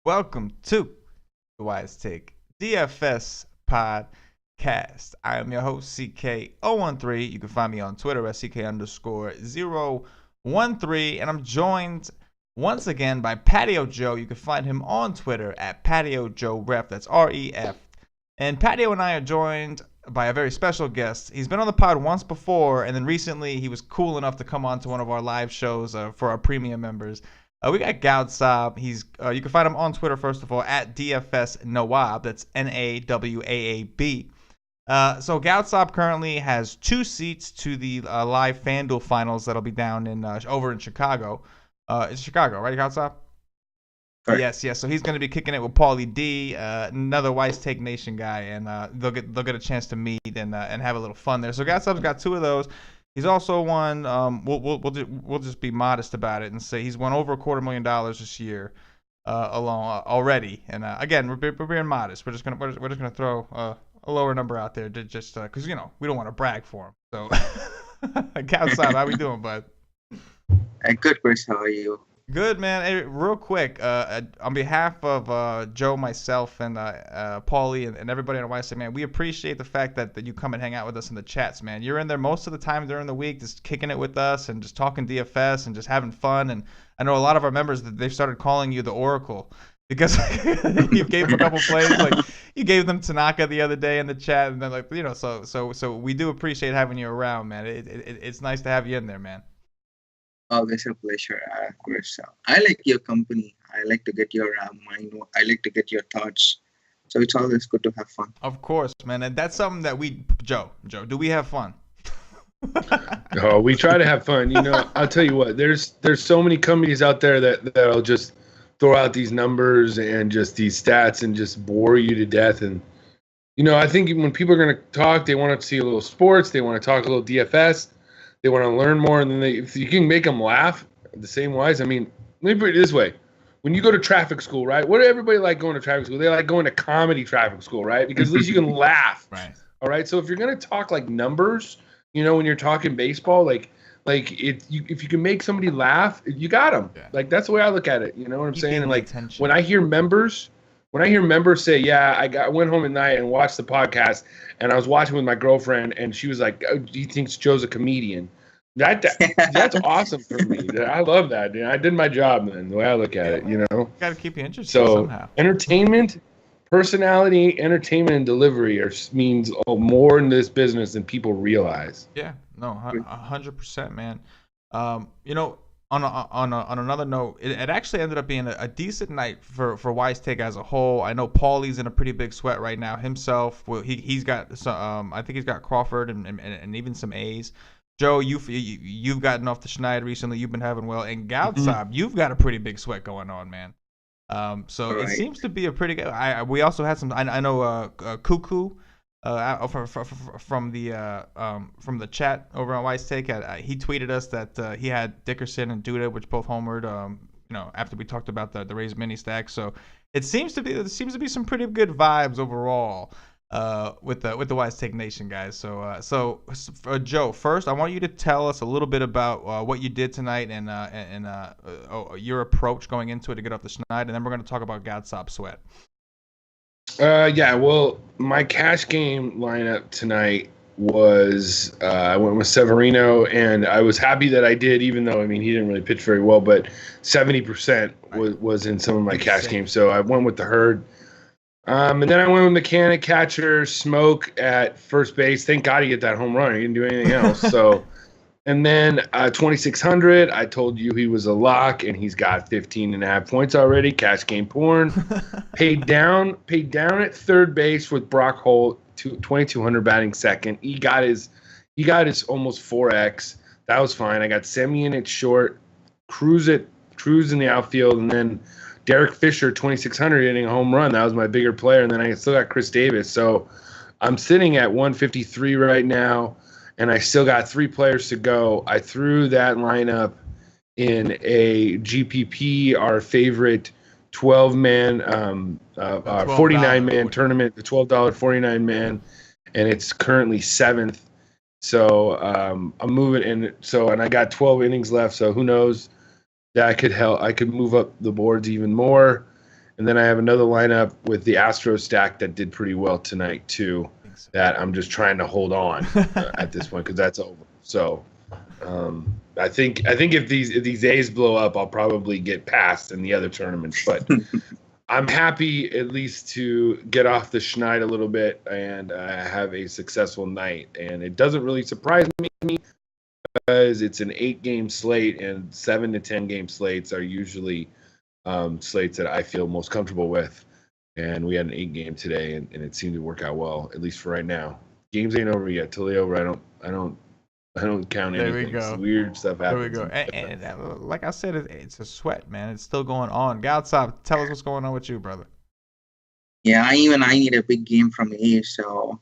Welcome to the Wise Take DFS Podcast. I am your host, CK013. You can find me on Twitter at CK_013. And I'm joined once again by Patio Joe. You can find him on Twitter at Patio Joe Ref. That's REF. And Patio and I are joined by a very special guest. He's been on the pod once before, and then recently he was cool enough to come on to one of our live shows for our premium members. We got Goudsaab. You can find him on Twitter, first of all, at DFS Nowaab. That's NAWAAB. So Goudsaab currently has 2 seats to the live FanDuel finals that'll be down over in Chicago. It's Chicago, right, Goudsaab? Right. Yes. So he's going to be kicking it with Paulie D, another Wise Take Nation guy, and they'll get a chance to meet and have a little fun there. So Goudsaab's got 2 of those. He's also won. We'll just be modest about it and say he's won over $250,000 this year alone already. And again, we're being modest. We're just gonna throw a lower number out there to just because we don't want to brag for him. So, Goudsaab, how we doing, bud? Good, Chris. How are you? Good, man. Hey, real quick, on behalf of Joe, myself, and Paulie, and everybody on YC, man, we appreciate the fact that you come and hang out with us in the chats, man. You're in there most of the time during the week, just kicking it with us and just talking DFS and just having fun. And I know a lot of our members that they've started calling you the Oracle because you gave them a couple plays, like you gave them Tanaka the other day in the chat, and then so we do appreciate having you around, man. It's nice to have you in there, man. Always a pleasure, Chris. I like your company. I like to get your mind. I like to get your thoughts. So it's always good to have fun. Of course, man. And that's something that Joe, do we have fun? Oh, we try to have fun. I'll tell you what, there's so many companies out there that'll just throw out these numbers and just these stats and just bore you to death. And, I think when people are going to talk, they want to see a little sports. They want to talk a little DFS. They want to learn more, and then if you can make them laugh the same wise. I mean, let me put it this way. When you go to traffic school, right, what do everybody like going to traffic school? They like going to comedy traffic school, right, because at least you can laugh. Right. All right, so if you're going to talk like numbers, when you're talking baseball, if you can make somebody laugh, you got them. Yeah. Like, that's the way I look at it, you know what I'm saying? And, like, when I hear members say, yeah, I went home at night and watched the podcast, and I was watching with my girlfriend, and she was like, oh, he thinks Joe's a comedian. That's awesome for me. I love that. I did my job, man, the way I look at it, Got to keep you interested somehow. Entertainment, personality, entertainment, and delivery means more in this business than people realize. Yeah, no, 100%, man. On another note, it actually ended up being a decent night for Wise Take as a whole. I know Paulie's in a pretty big sweat right now himself. Well, he's got some, I think he's got Crawford and even some A's. Joe, you've gotten off the schneid recently. You've been having well, and Goudsaab, you've got a pretty big sweat going on, man. So right. It seems to be a pretty good. We also had some. I know Cuckoo. From the chat over on Wise Take, he tweeted us that he had Dickerson and Duda, which both homered. After we talked about the Rays mini stack, so there seems to be some pretty good vibes overall with the Wise Take Nation guys. So Joe, first I want you to tell us a little bit about what you did tonight and your approach going into it to get off the schneid, and then we're going to talk about Goudsaab sweat. Yeah, well, my cash game lineup tonight was I went with Severino, and I was happy that I did, even though, he didn't really pitch very well, but 70% was in some of my cash games, so I went with the herd. And then I went with mechanic, catcher, Smoke at first base. Thank God he hit that home run. He didn't do anything else. So, and then 2,600, I told you he was a lock, and he's got 15.5 points already. Cash game porn. paid down at third base with Brock Holt, 2,200 batting second. He got his almost 4x. That was fine. I got Semien at short, Cruz in the outfield, and then Derek Fisher, 2,600, hitting a home run. That was my bigger player, and then I still got Chris Davis. So I'm sitting at 153 right now, and I still got 3 players to go. I threw that lineup in a GPP, our favorite 12-man, 49-man tournament, the $12 49-man, and it's currently 7th. So I'm moving, and I got 12 innings left. So who knows? That could help. I could move up the boards even more. And then I have another lineup with the Astros stack that did pretty well tonight too. That I'm just trying to hold on at this point because that's over. So I think if these A's blow up, I'll probably get past in the other tournaments. But I'm happy at least to get off the schneid a little bit and have a successful night. And it doesn't really surprise me because it's an 8-game slate, and 7 to 10 game slates are usually slates that I feel most comfortable with. And we had an 8-game today, and it seemed to work out well, at least for right now. Games ain't over yet. Till they're over, I don't count anything. There we go. It's weird stuff happens. There we go. And like I said, it's a sweat, man. It's still going on. Goudsaab, tell us what's going on with you, brother. Yeah, I need a big game from A. So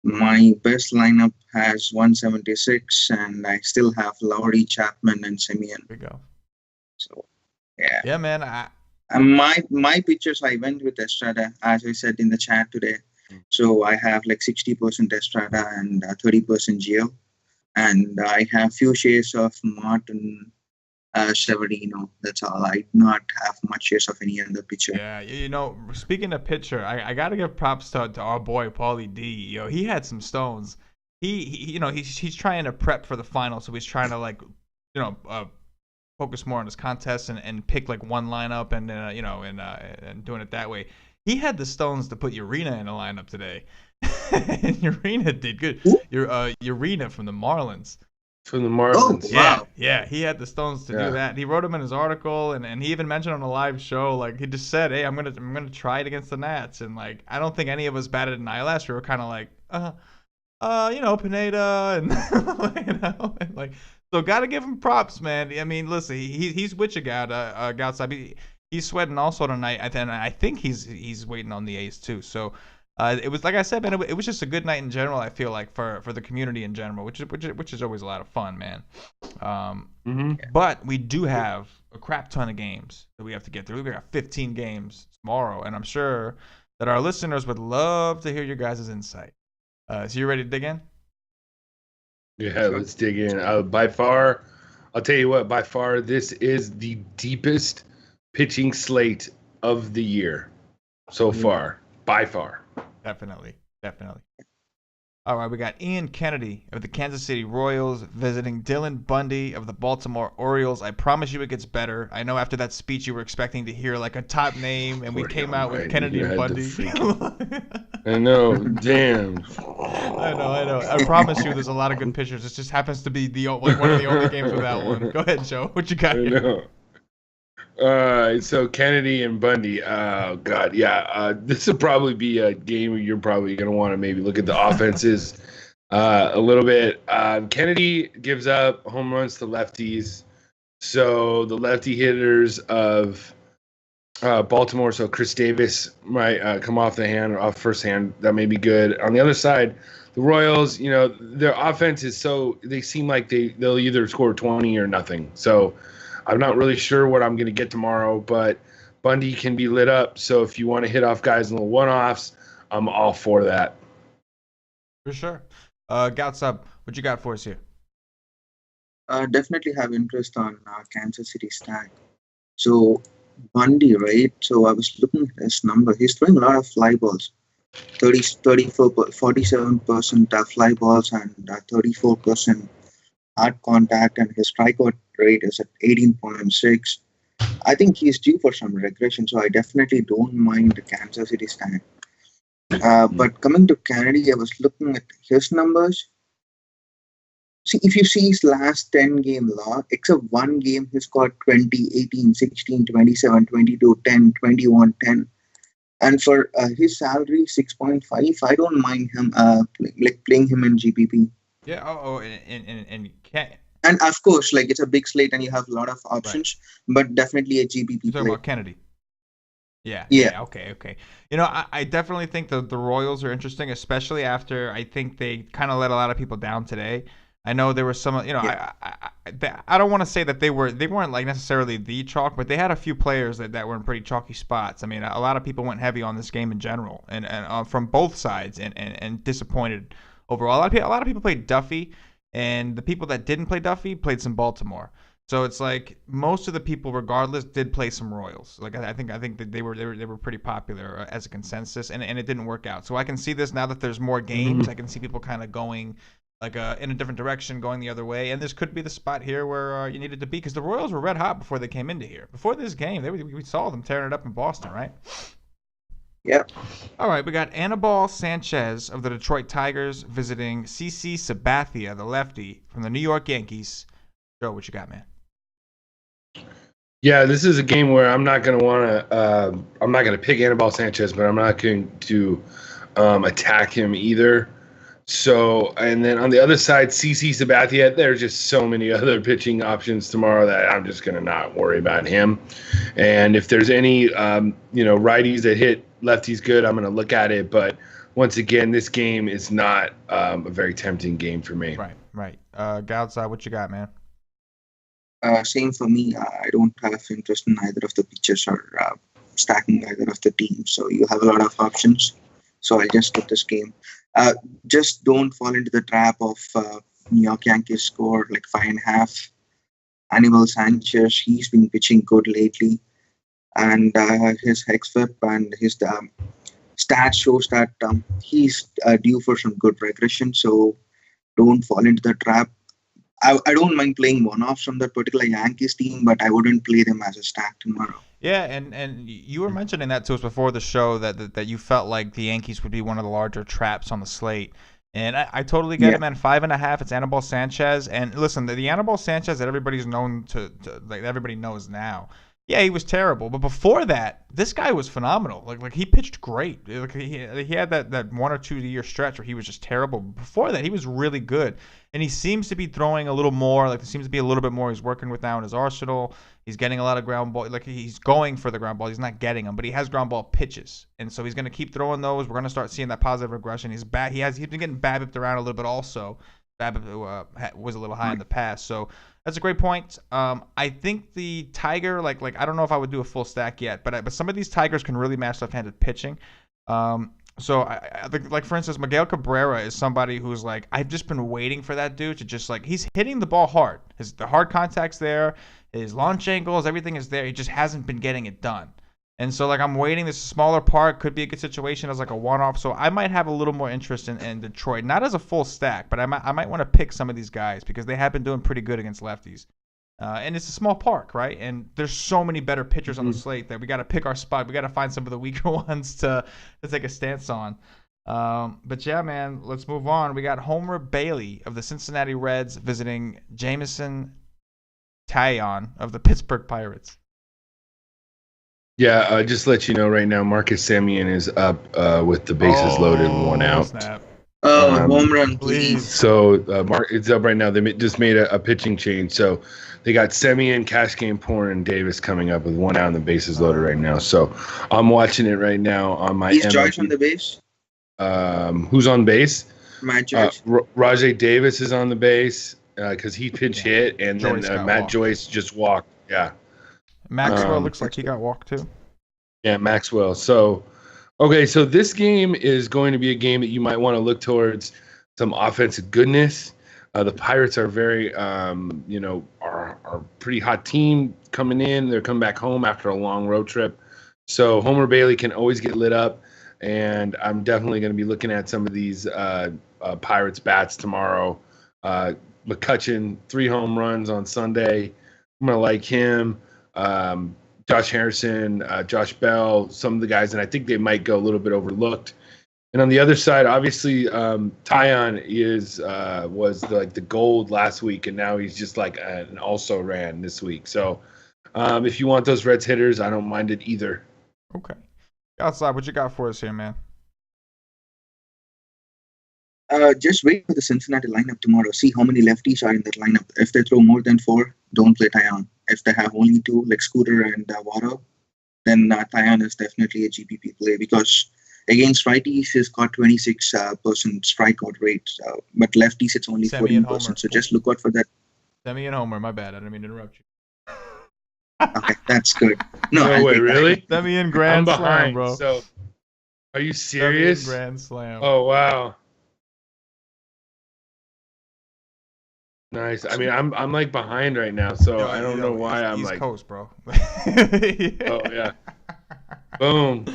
my best lineup has 176, and I still have Lowry, Chapman, and Simeon. There we go. So yeah. Yeah, man. My pitchers, I went with Estrada, as I said in the chat today. So I have like 60% Estrada and 30% Gio. And I have few shares of Martin, Severino. That's all. I do not have much shares of any other pitcher. Yeah, speaking of pitcher, I got to give props to our boy Paulie D. He had some stones. He's trying to prep for the final, so he's trying to focus more on his contest and pick like one lineup and doing it that way. He had the stones to put Urena in the lineup today. And Urena did good. Urena from the Marlins. From the Marlins. Oh, wow. Yeah, he had the stones to do that. He wrote him in his article, and he even mentioned on a live show, like he just said, "Hey, I'm gonna try it against the Nats." And like I don't think any of us batted an eye last year. We were kind of like, Pineda, and like so. Got to give him props, man. I mean, listen, he's witching out Goudsaab. He's sweating also tonight. I think he's waiting on the A's too. So. It was like I said, man. It was just a good night in general. I feel like for the community in general, which is always a lot of fun, man. But we do have a crap ton of games that we have to get through. We got 15 games tomorrow, and I'm sure that our listeners would love to hear your guys' insight. So you ready to dig in? Yeah, let's dig in. By far, I'll tell you what. By far, this is the deepest pitching slate of the year so far. By far. Definitely. All right, we got Ian Kennedy of the Kansas City Royals visiting Dylan Bundy of the Baltimore Orioles. I promise you it gets better. I know after that speech you were expecting to hear like a top name, and we came out with Kennedy and Bundy. I know, damn. I know. I promise you there's a lot of good pitchers. It just happens to be one of the only games with that one. Go ahead, Joe. What you got here? I know. So Kennedy and Bundy. Oh God, yeah. This will probably be a game where you're probably going to want to maybe look at the offenses a little bit. Kennedy gives up home runs to lefties, so the lefty hitters of Baltimore. So Chris Davis might come off first hand. That may be good. On the other side, the Royals, their offense is they seem like they'll either score 20 or nothing. So. I'm not really sure what I'm going to get tomorrow, but Bundy can be lit up. So if you want to hit off guys in little one-offs, I'm all for that. For sure. Goudsaab, what you got for us here? Definitely have interest on Kansas City stack. So Bundy, right? So I was looking at his number. He's throwing a lot of fly balls. 47% fly balls and 34% hard contact, and his strikeout rate is at 18.6. I think he's due for some regression, so I definitely don't mind the Kansas City stack. But coming to Kennedy, I was looking at his numbers. See, if you see his last 10-game log, except one game, he scored 20, 18, 16, 27, 22, 10, 21, 10. And for his salary, 6.5, I don't mind him playing him in GPP. Yeah. And of course, it's a big slate and you have a lot of options, but definitely a GPP You're talking play. about Kennedy. Yeah. Okay. I definitely think the Royals are interesting, especially after I think they kind of let a lot of people down today. I know there was some, I don't want to say that they weren't like necessarily the chalk, but they had a few players that were in pretty chalky spots. I mean, a lot of people went heavy on this game in general and from both sides and disappointed overall. A lot of people played Duffy, and the people that didn't play Duffy played some Baltimore. So it's like most of the people, regardless, did play some Royals. Like I think that they were pretty popular as a consensus, and it didn't work out. So I can see this now that there's more games. I can see people kind of going like in a different direction, going the other way, and this could be the spot here where you needed to be, because the Royals were red hot before they came into here. Before this game, we saw them tearing it up in Boston, right? Yep. All right, we got Anibal Sanchez of the Detroit Tigers visiting CC Sabathia, the lefty from the New York Yankees. Joe, what you got, man? Yeah, this is a game where I'm not going to pick Anibal Sanchez, but I'm not going to attack him either. So, and then on the other side, CC Sabathia, there's just so many other pitching options tomorrow that I'm just going to not worry about him. And if there's any, righties that hit lefties good, I'm going to look at it. But once again, this game is not a very tempting game for me. Right. Goudsaab, what you got, man? Same for me. I don't have interest in either of the pitchers or stacking either of the teams. So you have a lot of options. So I'll just get this game. Just don't fall into the trap of New York Yankees score like 5.5. Anibal Sanchez, he's been pitching good lately, and his xFIP and his stats shows that he's due for some good regression. So don't fall into the trap. I don't mind playing one-offs from that particular Yankees team, but I wouldn't play them as a stack tomorrow. Yeah, and you were mentioning that to us before the show that you felt like the Yankees would be one of the larger traps on the slate. And I totally get it, man. 5.5, it's Anibal Sanchez. And listen, the Anibal Sanchez that everybody's known to like everybody knows now. Yeah, he was terrible, but before that, this guy was phenomenal. Like he pitched great. Like he had that 1 or 2 year stretch where he was just terrible. Before that, he was really good, and he seems to be throwing a little more. Like there seems to be a little bit more he's working with now in his arsenal. He's getting a lot of ground ball. Like he's going for the ground ball. He's not getting them, but he has ground ball pitches, and so he's going to keep throwing those. We're going to start seeing that positive regression. He's been getting BABIP'd around a little bit also. BABIP was a little high in the past, so that's a great point. I think the Tiger, like I don't know if I would do a full stack yet, but some of these Tigers can really match left-handed pitching. So I think, like for instance, Miguel Cabrera is somebody who's like, I've just been waiting for that dude to just like, he's hitting the ball hard. The hard contact's there, his launch angles, everything is there. He just hasn't been getting it done. And so, like, I'm waiting. This smaller park could be a good situation as, like, a one-off. So I might have a little more interest in Detroit. Not as a full stack, but I might want to pick some of these guys because they have been doing pretty good against lefties. And it's a small park, right? And there's so many better pitchers on the slate that we got to pick our spot. We got to find some of the weaker ones to take a stance on. But, yeah, man, let's move on. We got Homer Bailey of the Cincinnati Reds visiting Jameson Taillon of the Pittsburgh Pirates. Yeah, just to let you know right now, Marcus Semien is up with the bases loaded and 1 out. Snap. Home run, please. So it's up right now. They just made a pitching change. So they got Semien, Cash Game Porn, and Davis coming up with 1 out and the bases loaded right now. So I'm watching it right now on my Is Joyce on the base? Who's on base? Matt Joyce. Rajay Davis is on the base because he pinch hit, and Joyce then Matt walked. Joyce just walked. Yeah. Maxwell looks like he got walked too. Yeah, Maxwell. So, okay, so this game is going to be a game that you might want to look towards some offensive goodness. The Pirates are very, are pretty hot team coming in. They're coming back home after a long road trip. So Homer Bailey can always get lit up, and I'm definitely going to be looking at some of these Pirates bats tomorrow. McCutchen, 3 home runs on Sunday. I'm going to like him. Josh Harrison, Josh Bell, some of the guys, and I think they might go a little bit overlooked. And on the other side, obviously, Taillon was the gold last week, and now he's just like an also ran this week. So if you want those Reds hitters, I don't mind it either. Okay. Outside, what you got for us here, man? Just wait for the Cincinnati lineup tomorrow. See how many lefties are in that lineup. If they throw more than 4, don't play Taillon. If they have only 2, like Scooter and Votto, then Taillon is definitely a GPP play because against righties, he's got 26% strikeout rate, but lefties, it's only 14%. So just look out for that. Semi and Homer, my bad. I didn't mean to interrupt you. Okay, that's good. No way, really? Semi and Grand I'm Slam, behind, bro. So, are you serious? Semi and Grand Slam. Oh, wow. Nice. I mean, I'm like behind right now, so I don't know why I'm East like Coast, bro. Oh yeah. Boom.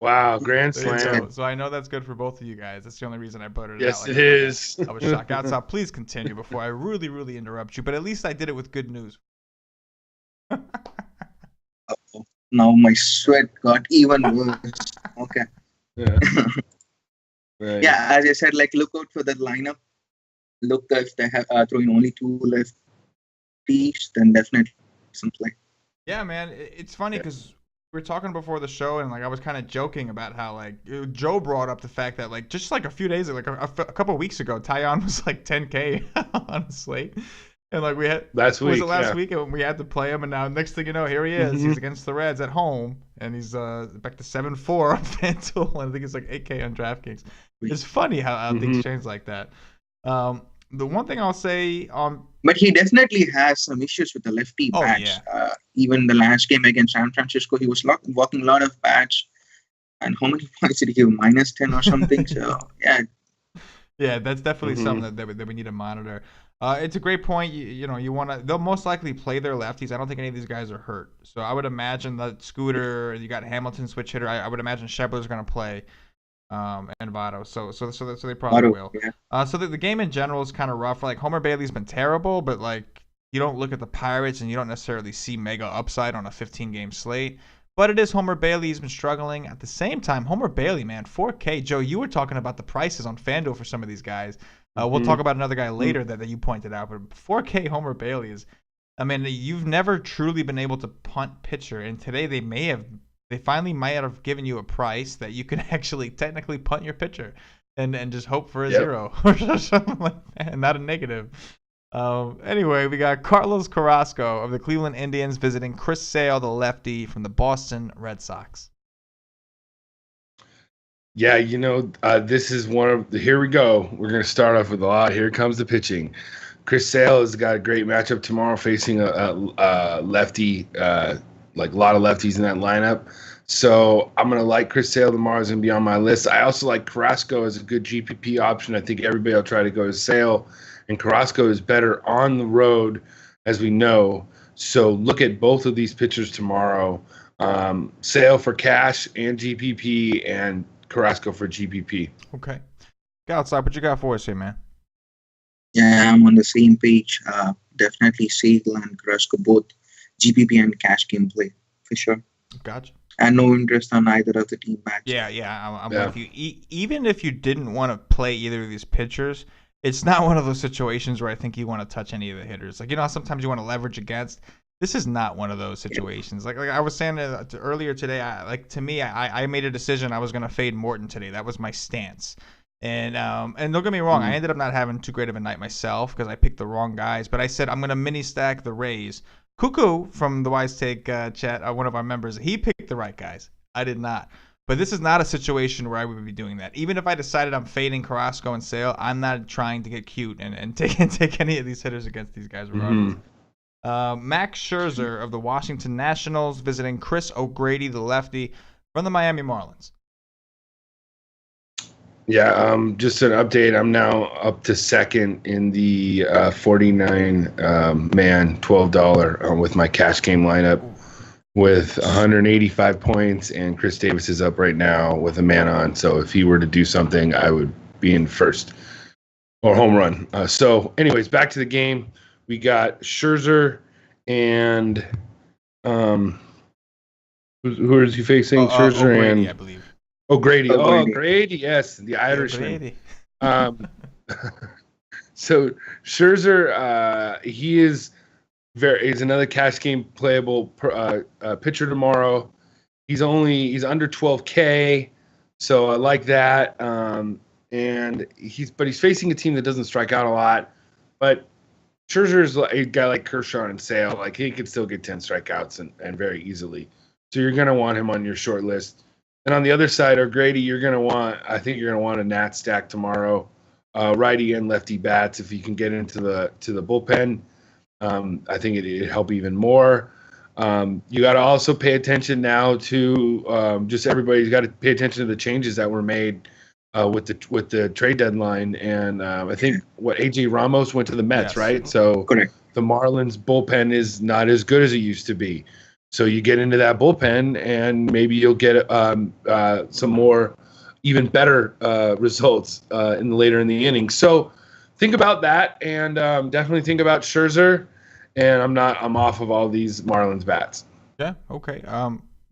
Wow, grand slam. So I know that's good for both of you guys. That's the only reason I buttered it out. Yes, it is. I was shocked. Goudsaab, please continue before I really, really interrupt you. But at least I did it with good news. Now my sweat got even worse. Okay. Yeah. Right. Yeah, as I said, like look out for that lineup. Look if they have throwing only 2 lefties, then definitely some play. Yeah, man. It's funny because we were talking before the show, and like I was kind of joking about how like Joe brought up the fact that like just like a few days, like a couple of weeks ago, Taillon was like 10K on a slate, and like we had last week, week, and we had to play him, and now next thing you know, here he is. He's against the Reds at home, and he's back to 7-4 on FanDuel, and I think it's like 8K on DraftKings. It's funny how things change like that. The one thing I'll say but he definitely has some issues with the lefty bats. Yeah. Even the last game against San Francisco, he was walking a lot of bats. And how many points did he give? -10 or something. So yeah. Yeah, that's definitely something that we need to monitor. It's a great point. You want to. They'll most likely play their lefties. I don't think any of these guys are hurt. So I would imagine that Scooter. You got Hamilton switch hitter. I would imagine Schebler's going to play. And Votto, so they probably will. Yeah. So the game in general is kind of rough. Like Homer Bailey's been terrible, but like you don't look at the Pirates and you don't necessarily see mega upside on a 15-game slate. But it is Homer Bailey. He's been struggling. At the same time, Homer Bailey, man, 4K. Joe, you were talking about the prices on FanDuel for some of these guys. We'll talk about another guy later that you pointed out. But 4K Homer Bailey is, I mean, you've never truly been able to punt pitcher, and today they finally might have given you a price that you can actually technically punt your pitcher and just hope for a 0 or something like that, and not a negative. Anyway, we got Carlos Carrasco of the Cleveland Indians visiting Chris Sale, the lefty from the Boston Red Sox. Yeah, this is here we go. We're going to start off with a lot. Here comes the pitching. Chris Sale has got a great matchup tomorrow facing a lefty, like a lot of lefties in that lineup. So I'm going to like Chris Sale tomorrow. Is going to be on my list. I also like Carrasco as a good GPP option. I think everybody will try to go to Sale, and Carrasco is better on the road, as we know. So look at both of these pitchers tomorrow. Sale for cash and GPP, and Carrasco for GPP. Okay. Goudsaab, what you got for us here, man? Yeah, I'm on the same page. Definitely Sale and Carrasco, both GPP and cash gameplay for sure. Gotcha. And no interest on either of the team backs. Yeah, I'm with you. Even if you didn't want to play either of these pitchers, it's not one of those situations where I think you want to touch any of the hitters. Like, sometimes you want to leverage against. This is not one of those situations. Like I was saying earlier today, I made a decision I was going to fade Morton today. That was my stance. And don't get me wrong, I ended up not having too great of a night myself because I picked the wrong guys. But I said I'm going to mini stack the Rays. Cuckoo from the Wise Take chat, one of our members, he picked the right guys. I did not. But this is not a situation where I would be doing that. Even if I decided I'm fading Carrasco and Sale, I'm not trying to get cute and take any of these hitters against these guys regardless. Max Scherzer of the Washington Nationals visiting Chris O'Grady, the lefty, from the Miami Marlins. Yeah, just an update. I'm now up to second in the 49-man $12 with my cash game lineup with 185 points, and Chris Davis is up right now with a man on. So if he were to do something, I would be in first or home run. So anyways, back to the game. We got Scherzer and who is he facing? Scherzer O'Grady, and I believe. O'Grady. O'Grady, yes, the Irishman. So Scherzer, he's another cash game playable pitcher tomorrow. He's under 12K, so I like that. And he's facing a team that doesn't strike out a lot. But Scherzer's a guy like Kershaw and Sale, like he could still get 10 strikeouts and very easily. So you're gonna want him on your short list. And on the other side, O'Grady, I think you're gonna want a Nat stack tomorrow, righty and lefty bats. If you can get into the bullpen, I think it'd help even more. You got to also pay attention now to just everybody's got to pay attention to the changes that were made with the trade deadline, and I think AJ Ramos went to the Mets, Yes. right? So Correct. the Marlins bullpen is not as good as it used to be. So you get into that bullpen, and maybe you'll get some more, even better results later in the inning. So think about that, and definitely think about Scherzer. And I'm off of all these Marlins bats. Yeah. Okay.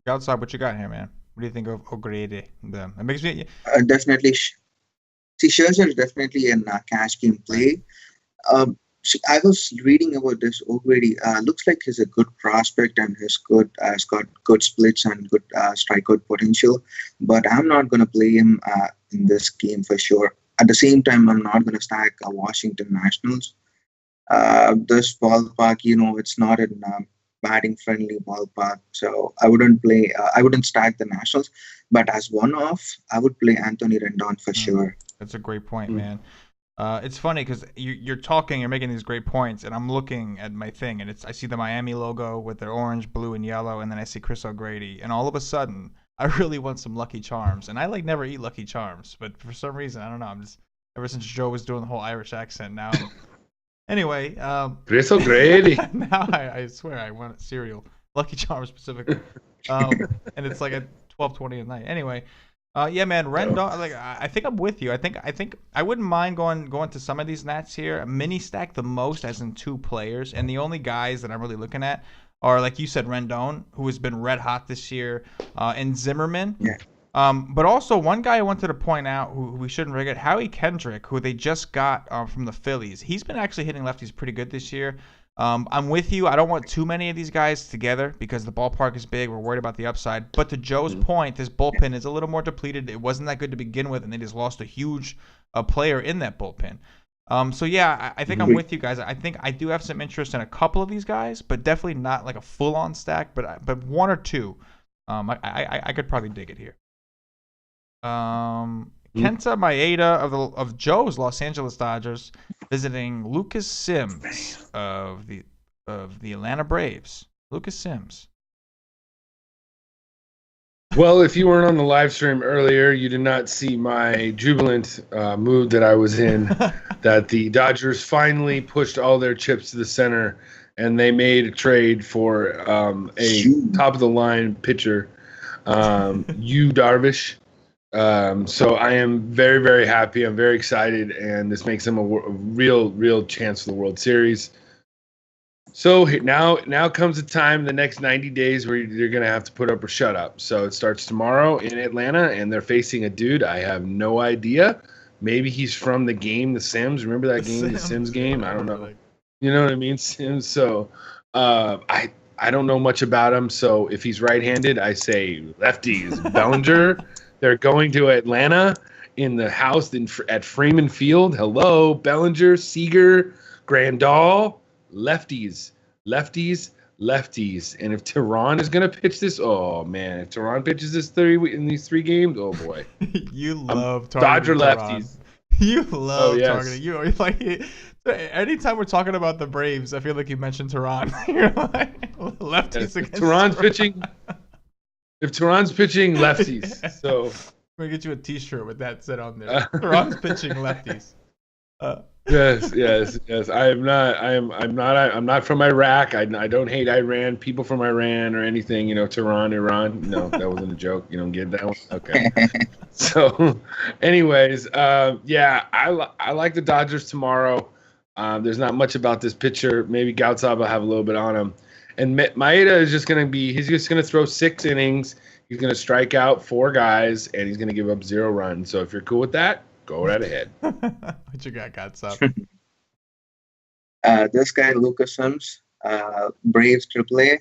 Goudsaab, what you got here, man? What do you think of O'Grady? It makes me. Definitely. See, Scherzer is definitely a cash game play. I was reading about this O'Grady. Looks like he's a good prospect and has got good splits and good strikeout potential. But I'm not going to play him in this game for sure. At the same time, I'm not going to stack Washington Nationals. This ballpark, it's not a batting friendly ballpark, so I wouldn't play. I wouldn't stack the Nationals. But as one-off, I would play Anthony Rendon for sure. That's a great point, man. It's funny because you're making these great points, and I'm looking at my thing, and I see the Miami logo with their orange, blue, and yellow, and then I see Chris O'Grady, and all of a sudden, I really want some Lucky Charms, and I never eat Lucky Charms, but for some reason, I don't know, I'm just ever since Joe was doing the whole Irish accent, now. Anyway, Chris O'Grady. now I swear I want cereal, Lucky Charms specifically, and it's like at 12:20 at night. Anyway. Yeah, man, Rendon. Like, I think I'm with you. I think I wouldn't mind going to some of these Nats here. Mini stack the most, as in 2 players, and the only guys that I'm really looking at are, like you said, Rendon, who has been red hot this year, and Zimmerman. Yeah. But also one guy I wanted to point out who we shouldn't forget, Howie Kendrick, who they just got from the Phillies. He's been actually hitting lefties pretty good this year. I'm with you. I don't want too many of these guys together because the ballpark is big. We're worried about the upside. But to Joe's point, this bullpen is a little more depleted. It wasn't that good to begin with, and they just lost a huge player in that bullpen. So, yeah, I think I'm with you guys. I think I do have some interest in a couple of these guys, but definitely not like a full-on stack, but 1 or 2. I could probably dig it here. Kenta Maeda of Joe's Los Angeles Dodgers visiting Lucas Sims of the Atlanta Braves. Lucas Sims. Well, if you weren't on the live stream earlier, you did not see my jubilant mood that I was in, that the Dodgers finally pushed all their chips to the center, and they made a trade for a top-of-the-line pitcher, Darvish. So I am very, very happy. I'm very excited, and this makes them a real chance for the World Series. So now comes the time, the next 90 days, where you're going to have to put up or shut up. So it starts tomorrow in Atlanta, and they're facing a dude. I have no idea. Maybe he's from the game, The Sims. Remember that game, The Sims game? I don't know. You know what I mean, Sims? So I don't know much about him. So if he's right-handed, I say lefties. Bellinger. They're going to Atlanta in the house at Freeman Field. Hello, Bellinger, Seager, Grandal, lefties. And if Tehran is going to pitch this, oh, man. If Tehran pitches this in these 3 games, oh, boy. You love Dodger targeting lefties. You love targeting. You're like, anytime we're talking about the Braves, I feel like you mentioned Tehran. You're like, lefties against Tehran's pitching. If Tehran's pitching, lefties. So we're gonna get you a T-shirt with that said on there. Tehran's pitching lefties. Yes. I'm not from Iraq. I don't hate Iran, people from Iran or anything. Tehran, Iran. No, that wasn't a joke. You don't get that one. Okay. So, anyways, I like the Dodgers tomorrow. There's not much about this pitcher. Maybe Goudsaab will have a little bit on him. And Maeda is just going to throw 6 innings. He's going to strike out 4 guys, and he's going to give up 0 runs. So if you're cool with that, go right ahead. What you got, Goudsaab? This guy, Lucas Sims, Braves AAA.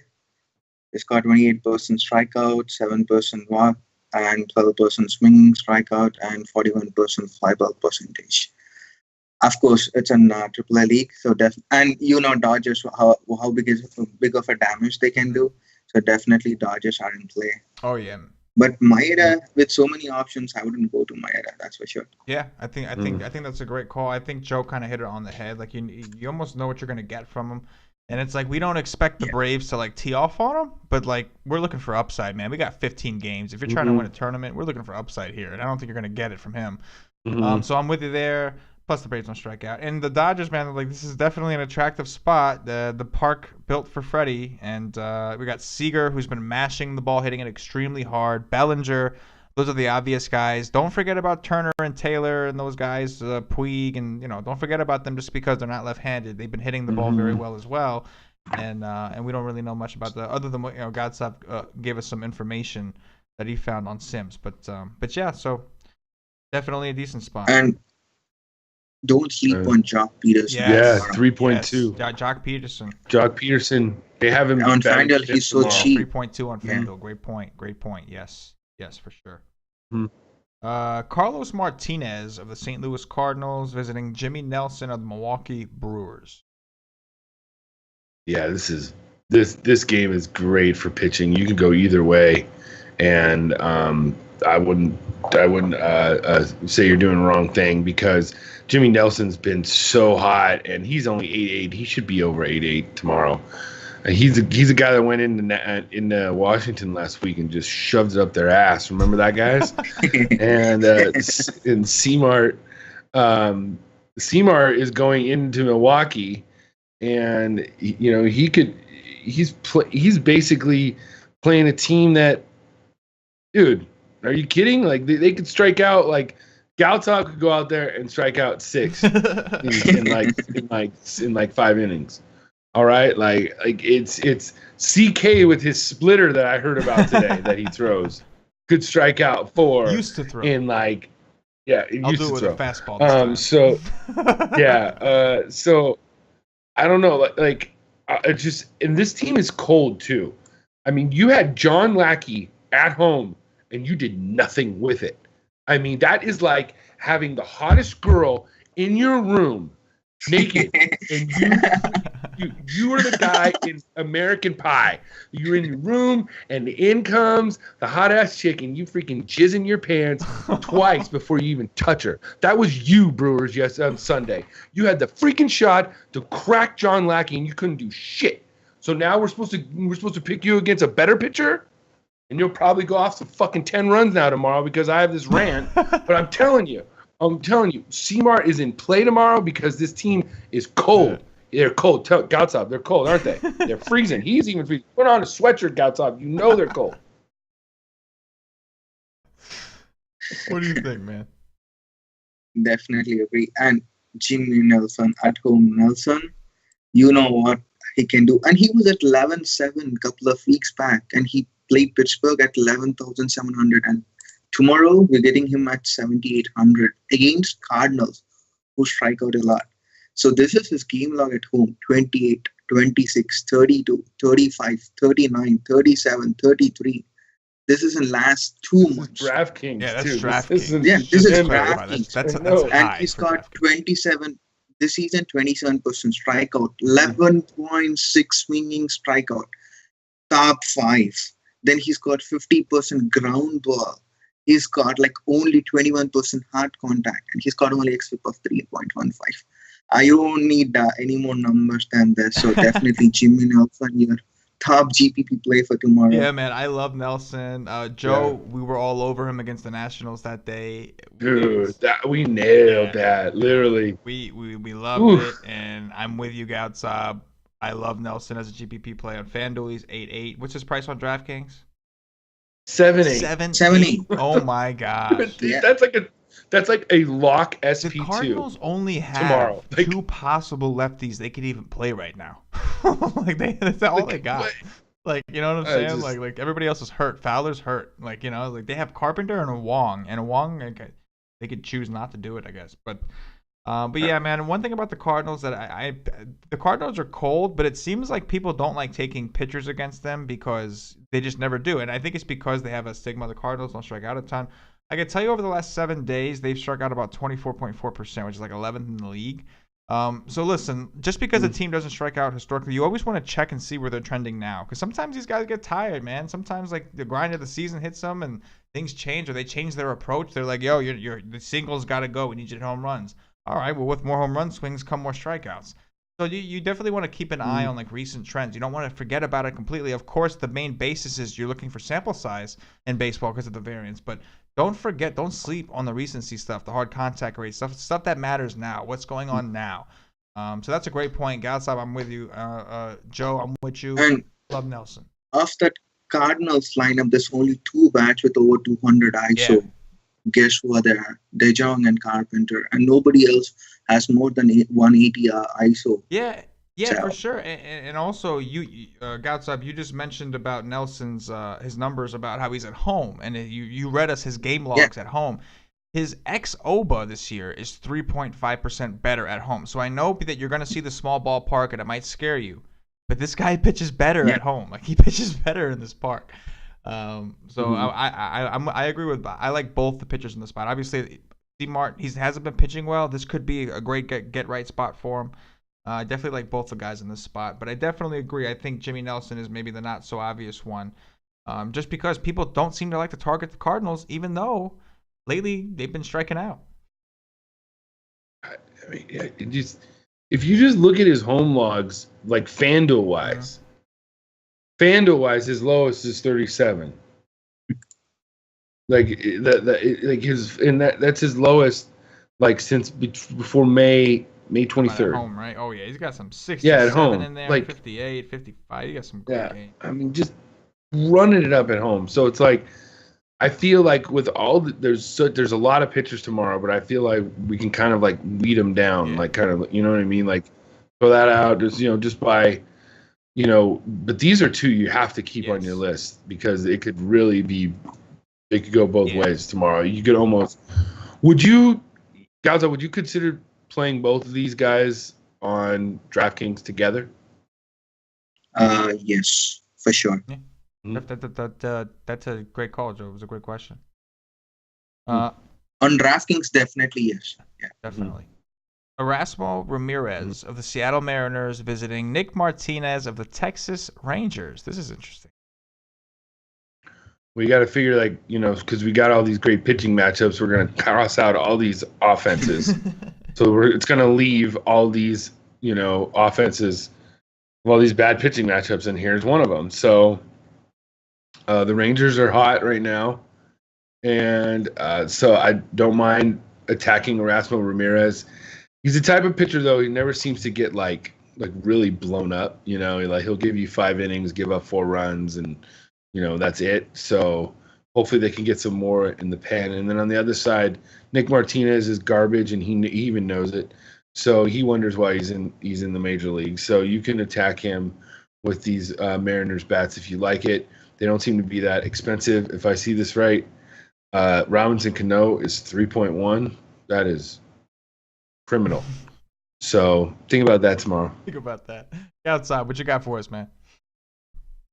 He's got 28% strikeout, 7% walk, and 12% swinging strikeout, and 41% fly ball percentage. Of course, it's in AAA league, so and Dodgers, how big of a damage they can do. So definitely Dodgers are in play. Oh yeah. But Maeda, with so many options, I wouldn't go to Maeda. That's for sure. Yeah, I think that's a great call. I think Joe kind of hit it on the head. Like you almost know what you're going to get from him. And it's like we don't expect the Braves to like tee off on them, but like we're looking for upside, man. We got 15 games. If you're trying to win a tournament, we're looking for upside here, and I don't think you're gonna get it from him. So I'm with you there. Plus the Braves don't strike out, and the Dodgers, man, like this is definitely an attractive spot. The park built for Freddie, and we got Seager, who's been mashing the ball, hitting it extremely hard. Bellinger. Those are the obvious guys. Don't forget about Turner and Taylor and those guys, Puig, and don't forget about them just because they're not left-handed. They've been hitting the ball very well as well, and we don't really know much about other than Goudsaab gave us some information that he found on Sims, but yeah, so definitely a decent spot. And don't sleep on Jock Peterson. Yes. 3.2. Yes. Jock Peterson. Jock Peterson. They have him on FanDuel. He's so cheap. 3.2 on FanDuel. Great point. Yes, for sure. Carlos Martinez of the St. Louis Cardinals visiting Jimmy Nelson of the Milwaukee Brewers. Yeah, this game is great for pitching. You can go either way, and I wouldn't say you're doing the wrong thing because Jimmy Nelson's been so hot, and he's only 8.8. He should be over 8.8 tomorrow. He's a guy that went into Washington last week and just shoved it up their ass. Remember that, guys? and Seymour is going into Milwaukee, and he's basically playing a team that, dude, are you kidding? Like they could strike out like Goudsaab could go out there and strike out 6 in 5 innings. All right, like it's CK with his splitter that I heard about today that he throws could strike out 4. Used to throw in like I'll do it with a fastball. So I don't know, it's just, and this team is cold too. I mean, you had John Lackey at home and you did nothing with it. I mean, that is like having the hottest girl in your room naked and you are the guy in American Pie. You're in your room and in comes the hot ass chick and you freaking jizz in your pants twice before you even touch her. That was you, Brewers, on Sunday. You had the freaking shot to crack John Lackey and you couldn't do shit. So now we're supposed to pick you against a better pitcher? And you'll probably go off some fucking 10 runs now tomorrow because I have this rant. But I'm telling you, Seymour is in play tomorrow because this team is cold. They're cold. Goudsaab, they're cold, aren't they? They're freezing. He's even freezing. Put on a sweatshirt, Goudsaab. You know they're cold. What do you think, man? Definitely agree. And Jimmy Nelson at home. Nelson, you know what he can do. And he was at 11-7 a couple of weeks back, and he played Pittsburgh at 11,700. And tomorrow we're getting him at 7,800 against Cardinals, who strike out a lot. So this is his game log at home: 28, 26, 32, 35, 39, 37, 33. This is in last 2 months. DraftKings. Yeah, that's too. DraftKings. This is DraftKings. That's and high he's got 27 this season, 27% strikeout, 11.6 swinging strikeout, top 5. Then he's got 50% ground ball. He's got like only 21% hard contact, and he's got only xFIP of 3.15. I don't need any more numbers than this. So definitely Jimmy Nelson, your top GPP play for tomorrow. Yeah, man, I love Nelson. Joe, we were all over him against the Nationals that day. Dude, we nailed that, literally. We loved it, and I'm with you, Goudsaab. I love Nelson as a GPP play on FanDuel. He's 8.8. What's his price on DraftKings? 7.8. 7.8. Oh my gosh. Dude, that's like a lock SP2. The Cardinals only have tomorrow. 2 possible lefties they could even play right now. That's all they got. Like, you know what I'm saying? Like everybody else is hurt. Fowler's hurt. Like, like they have Carpenter and a Wong, they could choose not to do it, I guess. But yeah, man. One thing about the Cardinals that the Cardinals are cold, but it seems like people don't like taking pitchers against them because they just never do. And I think it's because they have a stigma. The Cardinals don't strike out a ton. I can tell you over the last 7 days, they've struck out about 24.4%, which is like 11th in the league. So listen, just because a team doesn't strike out historically, you always want to check and see where they're trending now. Because sometimes these guys get tired, man. Sometimes like the grind of the season hits them and things change, or they change their approach. They're like, yo, the singles got to go. We need you to hit home runs. All right, well, with more home run swings come more strikeouts. So you definitely want to keep an eye on like recent trends. You don't want to forget about it completely. Of course, the main basis is you're looking for sample size in baseball because of the variance. But don't sleep on the recency stuff, the hard contact rate stuff that matters now. What's going on now? So that's a great point. Goudsaab, I'm with you. Joe, I'm with you. And Love Nelson. of that Cardinals lineup, there's only 2 bats with over 200 ISO. Yeah. Guess who are there? De Jong and Carpenter, and nobody else has more than 180 ISO. Yeah, So- for sure. And also, Goudsaab, you just mentioned about Nelson's his numbers about how he's at home, and you read us his game logs at home. His xOBA this year is 3.5% better at home. So I know that you're going to see the small ballpark, and it might scare you, but this guy pitches better at home. Like he pitches better in this park. I agree with. I like both the pitchers in the spot. Obviously, C. Mart, he hasn't been pitching well. This could be a great get right spot for him. I definitely like both the guys in this spot, but I definitely agree. I think Jimmy Nelson is maybe the not so obvious one, just because people don't seem to like to target the Cardinals, even though lately they've been striking out. I mean, if you just look at his home logs, like FanDuel wise, his lowest is 37. That's his lowest, like since before May 23rd. At home, right? Oh yeah, he's got some 67 at home. in there, Like 58, 55. He got some great games. I mean, just running it up at home. So it's like, I feel like with all there's a lot of pitchers tomorrow, but I feel like we can kind of like weed them down, like kind of, you know what I mean? Like throw that out, just by, but these are 2 you have to keep on your list because it could really be, it could go both ways tomorrow. You could almost, Goudsaab, would you consider playing both of these guys on DraftKings together? Yes, for sure. Yeah. That's a great call, Joe. It was a great question. On DraftKings, definitely yes. Yeah. Definitely. Erasmo Ramirez of the Seattle Mariners visiting Nick Martinez of the Texas Rangers. This is interesting. We got to figure, because we got all these great pitching matchups, we're going to cross out all these offenses. So it's going to leave all these, offenses, all these bad pitching matchups, and here's one of them. So the Rangers are hot right now, and so I don't mind attacking Erasmo Ramirez. He's the type of pitcher, though, he never seems to get like really blown up. He'll give you 5 innings, give up 4 runs, and that's it. So hopefully they can get some more in the pen. And then on the other side, Nick Martinez is garbage, and he even knows it. So he wonders why he's in the major league. So you can attack him with these Mariners bats if you like it. They don't seem to be that expensive. If I see this right, Robinson Cano is 3.1. That is criminal. So think about that tomorrow. Think about that. Outside, what you got for us, man?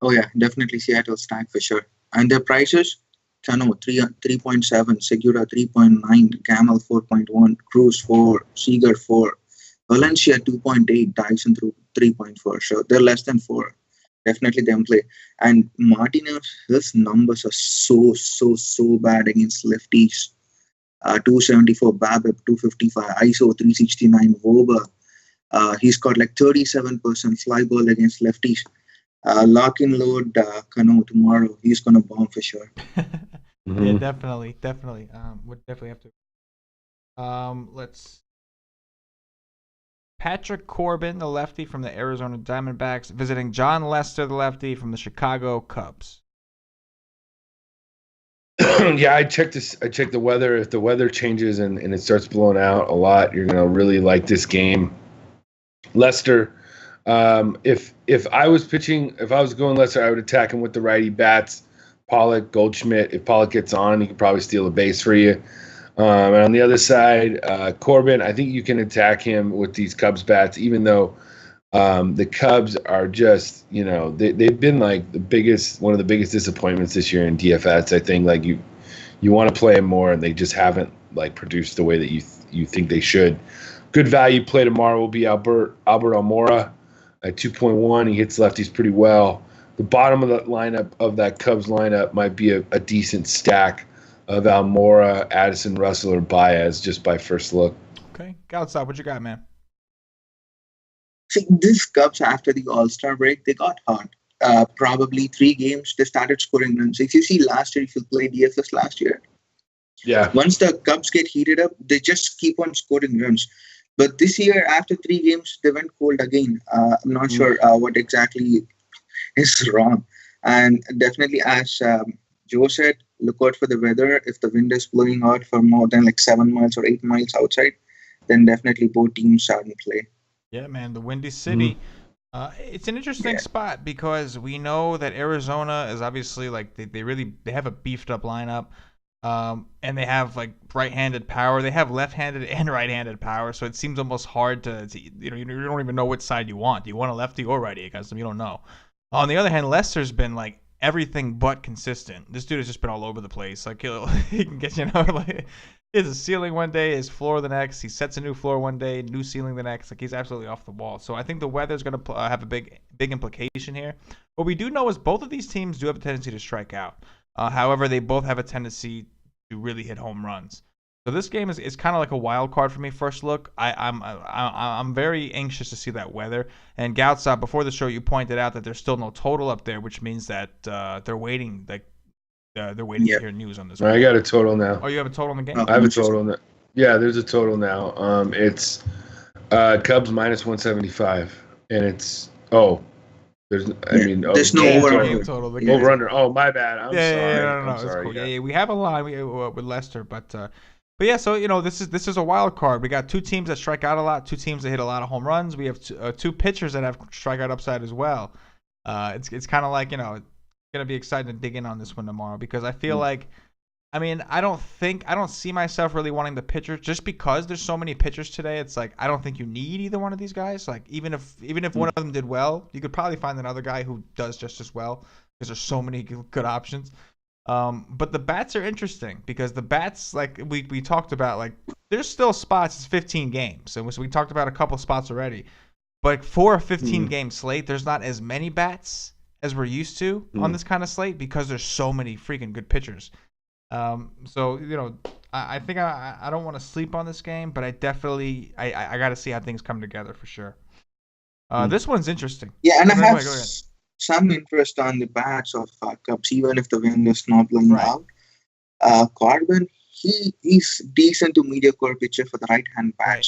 Oh yeah, definitely Seattle stack for sure. And their prices: Cano 3.7, Segura 3.9, Gamel 4.1, Cruz 4, Seager 4, Valencia 2.8, Dyson through 3.4. So they're less than 4. Definitely them play. And Martinez, his numbers are so bad against lefties. 274 BABIP, 255 ISO, 369 WOBA. He's got like 37% fly ball against lefties. Lock and load Cano tomorrow. He's gonna bomb for sure. Yeah, definitely. Would definitely have to. Let's. Patrick Corbin, the lefty from the Arizona Diamondbacks, visiting John Lester, the lefty from the Chicago Cubs. Yeah, I checked the weather. If the weather changes and it starts blowing out a lot, you're gonna really like this game. Lester, if I was going Lester, I would attack him with the righty bats. Pollock, Goldschmidt. If Pollock gets on, he could probably steal a base for you. And on the other side, Corbin, I think you can attack him with these Cubs bats, even though the Cubs are just, they've been like one of the biggest disappointments this year in DFS. I think like you want to play them more, and they just haven't like produced the way that you think they should. Good value play tomorrow will be Albert Almora at 2.1. He hits lefties pretty well. The bottom of that lineup, of that Cubs lineup, might be a decent stack of Almora, Addison, Russell, or Baez just by first look. Okay. Goudsaab, what you got, man? See, these Cubs after the All-Star break, they got hot. Probably 3 games, they started scoring runs. If you see last year, if you played DFS last year, Yeah. once the Cubs get heated up, they just keep on scoring runs. But this year, after 3 games, they went cold again. I'm not sure what exactly is wrong. And definitely, as Joe said, look out for the weather. If the wind is blowing out for more than like 7 miles or 8 miles outside, then definitely both teams are in play. Yeah, man, the Windy City. It's an interesting spot because we know that Arizona is obviously like they have a beefed up lineup. And they have like right-handed power. They have left-handed and right-handed power, so it seems almost hard to you don't even know which side you want. Do you want a lefty or righty against them? You don't know. On the other hand, Lester's been like everything but consistent. This dude has just been all over the place. Like he can get like he has a ceiling one day, his floor the next. He sets a new floor one day, new ceiling the next. Like he's absolutely off the wall. So I think the weather's going to have a big implication here. What we do know is both of these teams do have a tendency to strike out. However, they both have a tendency to really hit home runs. So this game is kind of like a wild card for me. First look, I'm very anxious to see that weather. And Goudsaab, before the show, you pointed out that there's still no total up there, which means that they're waiting. They're waiting to hear news on this. I got a total now. Oh, you have a total in the game? I have a total in the. Yeah, there's a total now. It's Cubs minus 175, and it's there's no over total. Over under. Oh, my bad. I'm sorry. No, I'm sorry. Cool. Yeah, we have a line with Lester, but yeah. So this is a wild card. We got two teams that strike out a lot, two teams that hit a lot of home runs. We have two pitchers that have strikeout upside as well. It's kind of like it's gonna be exciting to dig in on this one tomorrow because I feel like. I mean, I don't see myself really wanting the pitcher just because there's so many pitchers today. It's like I don't think you need either one of these guys. Like even if one of them did well, you could probably find another guy who does just as well because there's so many good options. But the bats are interesting because the bats, like we talked about, like there's still spots. It's 15 games, and so we talked about a couple spots already. But for a 15 game slate, there's not as many bats as we're used to on this kind of slate because there's so many freaking good pitchers. So I think I don't want to sleep on this game, but I definitely I got to see how things come together for sure. This one's interesting. Yeah, and I have some interest on the bats of Cubs, even if the wind is not blowing out. Corbin, he's decent to mediocre pitcher for the right-hand bats. Right.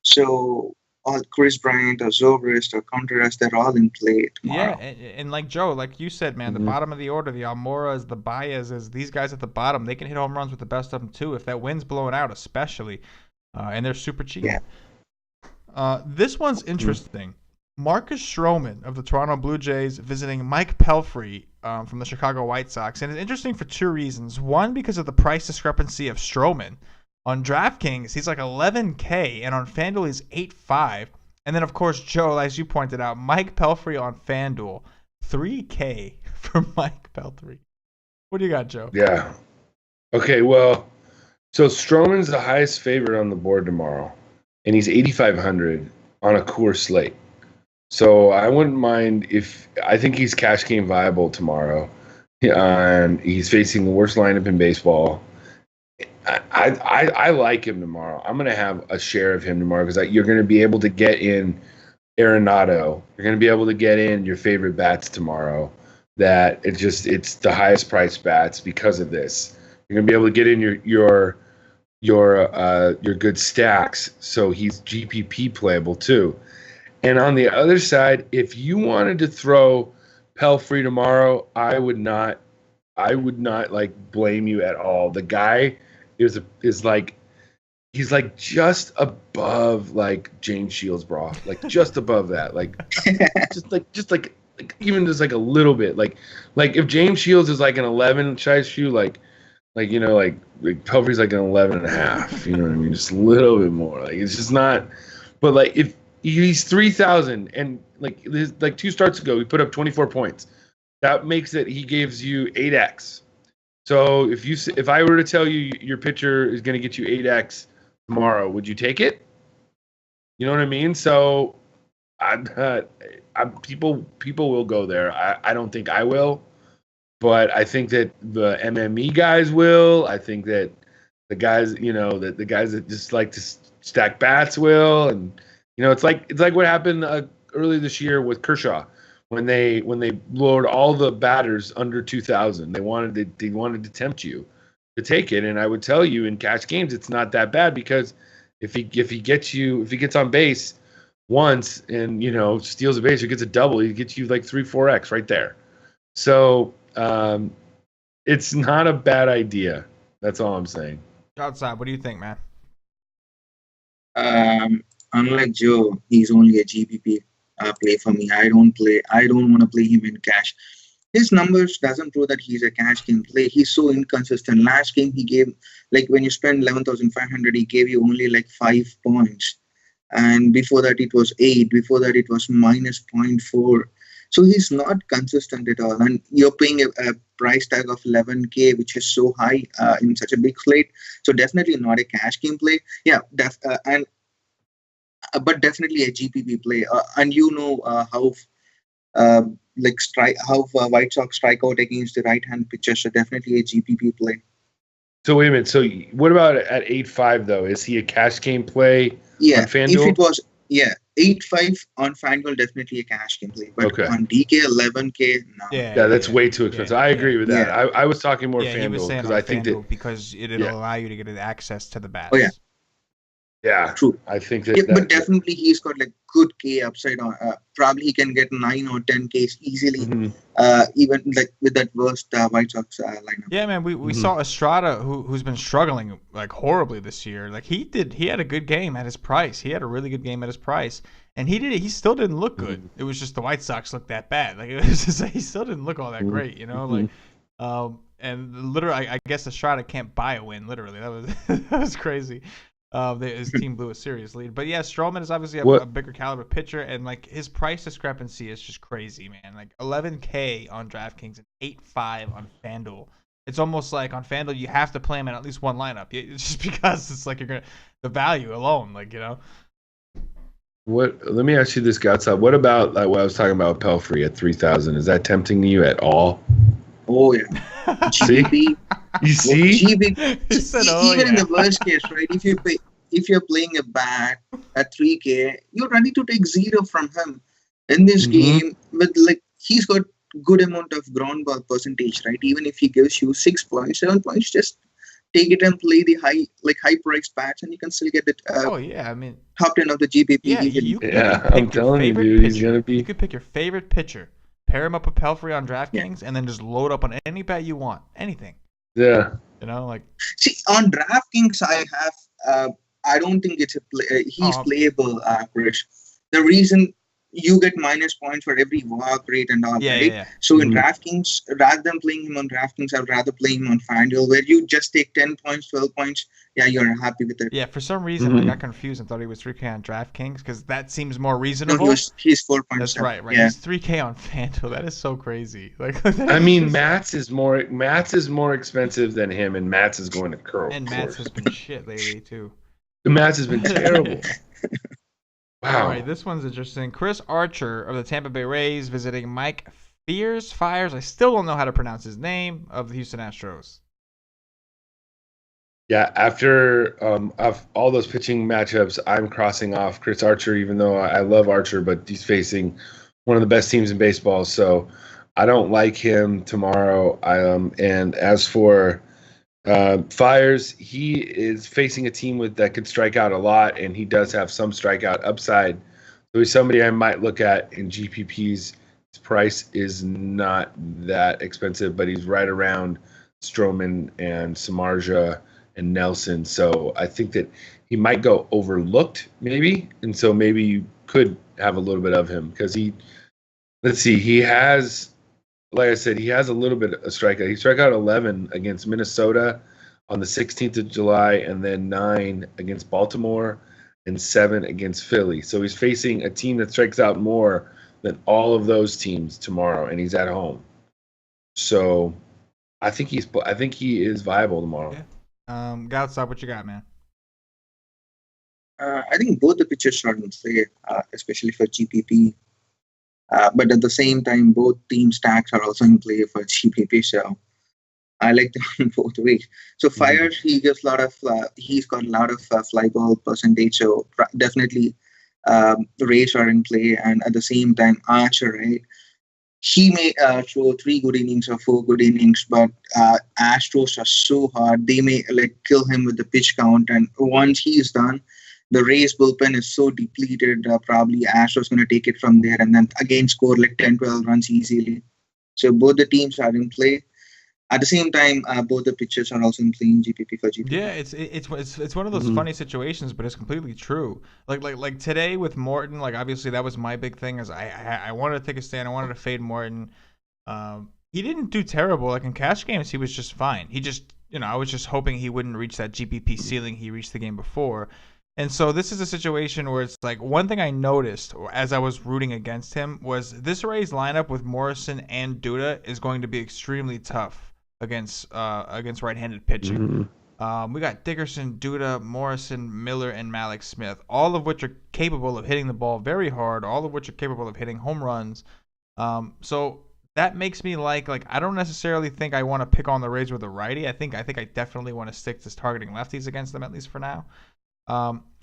So all Chris Bryant or Zobrist or Contreras, they're all in play tomorrow. Yeah, and like Joe, like you said, man, the bottom of the order, the Almoras, the Baezes, these guys at the bottom, they can hit home runs with the best of them too. If that wind's blowing out, especially, and they're super cheap. Yeah. This one's interesting. Marcus Stroman of the Toronto Blue Jays visiting Mike Pelfrey from the Chicago White Sox, and it's interesting for two reasons. One, because of the price discrepancy of Stroman. On DraftKings, he's like $11K, and on FanDuel, he's $8.5. And then, of course, Joe, as you pointed out, Mike Pelfrey on FanDuel, $3K for Mike Pelfrey. What do you got, Joe? Yeah. Okay, well, so Stroman's the highest favorite on the board tomorrow, and he's 8,500 on a core slate. So I wouldn't mind I think he's cash game viable tomorrow. And he's facing the worst lineup in baseball. I like him tomorrow. I'm going to have a share of him tomorrow because you're going to be able to get in Arenado. You're going to be able to get in your favorite bats tomorrow. That it's the highest priced bats because of this. You're going to be able to get in your good stacks. So he's GPP playable too. And on the other side, if you wanted to throw Pelfrey tomorrow, I would not like blame you at all. The guy is like he's like just above like James Shields, bro. Like just above that. Like just like even just like a little bit. Like if James Shields is like an 11 size shoe, like Pelfrey's like an 11.5. You know what I mean? Just a little bit more. Like it's just not. But like if he's 3,000 and like 2 starts ago, he put up 24 points. That makes it he gives you 8x. So if I were to tell you your pitcher is going to get you 8x tomorrow, would you take it? You know what I mean? So people will go there. I don't think I will, but I think that the MME guys will. I think that the guys, the guys that just like to stack bats will, and it's like what happened early this year with Kershaw when they lowered all the batters under 2,000. They wanted to tempt you to take it, and I would tell you in cash games it's not that bad because if he gets on base once and steals a base or gets a double, he gets you like 3-4x right there. So it's not a bad idea. That's all I'm saying. Outside, what do you think, man? Unlike Joe, he's only a GPP play for me. I don't want to play him in cash. His numbers doesn't prove that he's a cash game play. He's so inconsistent. Last game he gave, like when you spend 11,500, he gave you only like 5 points. And before that it was 8. Before that it was minus 0.4. So he's not consistent at all. And you're paying a price tag of 11K, which is so high in such a big slate. So definitely not a cash game play. Yeah, but definitely a GPP play. And how White Sox strike out against the right-hand pitcher. So definitely a GPP play. So wait a minute. So what about at 8.5 though? Is he a cash game play on FanDuel? If it was 8.5 on FanDuel, definitely a cash game play. But on DK 11K, no. Yeah, that's way too expensive. I agree with that. I was talking more FanDuel because I think that because it'll allow you to get access to the bats. Oh yeah. Yeah, true. I think that. But definitely he's got like good K upside on. Probably he can get 9 or 10 Ks easily. Even like with that worst White Sox lineup. Yeah, man. We saw Estrada who's been struggling like horribly this year. Like he had a good game at his price. He had a really good game at his price, and he still didn't look good. It was just the White Sox looked that bad. Like it was just he still didn't look all that great. And literally, I guess Estrada can't buy a win. Literally, that was crazy. His team blew a serious lead, but yeah, Stroman is obviously a bigger caliber pitcher, and like his price discrepancy is just crazy, man. Like 11K on DraftKings and 8.5 on FanDuel. It's almost like on FanDuel you have to play him in at least one lineup, it's just because it's like the value alone, Let me ask you this, Goudsaab. What about like what I was talking about, Pelfrey at 3,000? Is that tempting you at all? Oh yeah. GBP. You see? He said, even in the worst case, right? If you're playing a bat at 3K, you're ready to take 0 from him in this game. With like he's got good amount of ground ball percentage, right? Even if he gives you 6 points, 7 points, just take it and play the high priced bats, and you can still get it. Top 10 of the GPP. Yeah, I'm telling you, dude, he's gonna be. You could pick your favorite pitcher, pair him up with Pelfrey on DraftKings, and then just load up on any bet you want, anything. Yeah. See, on DraftKings, I don't think it's he's playable, Krish. The reason you get minus points for every walk rate and all, right? Yeah. So in DraftKings, rather than playing him on DraftKings, I'd rather play him on FanDuel, where you just take 10 points, 12 points. Yeah, you're happy with it. Yeah, for some reason I got confused and thought he was 3K on DraftKings because that seems more reasonable. No, he's 4 points. That's right. Yeah. He's 3K on FanDuel. That is so crazy. Mats is more expensive than him, and Mats is going to curl. And Mats has been shit lately too. Mats has been terrible. Wow. All right, this one's interesting. Chris Archer of the Tampa Bay Rays visiting Mike Fires. I still don't know how to pronounce his name, of the Houston Astros. Yeah, after all those pitching matchups, I'm crossing off Chris Archer, even though I love Archer, but he's facing one of the best teams in baseball, so I don't like him tomorrow. And as for Fires, he is facing a team that could strike out a lot, and he does have some strikeout upside. So he's somebody I might look at in GPPs. His price is not that expensive, but he's right around Stroman and Samardzija and Nelson. So I think that he might go overlooked, maybe, and so maybe you could have a little bit of him because he has. Like I said, he has a little bit of strikeout. He struck out 11 against Minnesota on the 16th of July, and then 9 against Baltimore and 7 against Philly. So he's facing a team that strikes out more than all of those teams tomorrow, and he's at home. So I think he is viable tomorrow. Yeah. Goudsaab, what you got, man? I think both the pitchers are in play, especially for GPP. But at the same time, both team stacks are also in play for GPP. So I like them both ways. So Fires, he gives he's got a lot of fly ball percentage. So definitely The Rays are in play, and at the same time, Archer, right? He may throw 3 good innings or 4 good innings, but Astros are so hard. They may like kill him with the pitch count, and once he's done, the Rays bullpen is so depleted. Probably Astros going to take it from there, and then again score like 10, 12 runs easily. So both the teams are in play. At the same time, both the pitchers are also in play in GPP for GPP. Yeah, it's one of those funny situations, but it's completely true. Like today with Morton, like obviously that was my big thing. Is I wanted to take a stand. I wanted to fade Morton. He didn't do terrible. Like in cash games, he was just fine. He just I was just hoping he wouldn't reach that GPP ceiling he reached the game before. And so this is a situation where it's like one thing I noticed as I was rooting against him was this Rays lineup with Morrison and Duda is going to be extremely tough against right-handed pitching. We got Dickerson, Duda, Morrison, Miller, and Malik Smith, all of which are capable of hitting the ball very hard, all of which are capable of hitting home runs. So that makes me like I don't necessarily think I want to pick on the Rays with a righty. I think I definitely want to stick to targeting lefties against them, at least for now.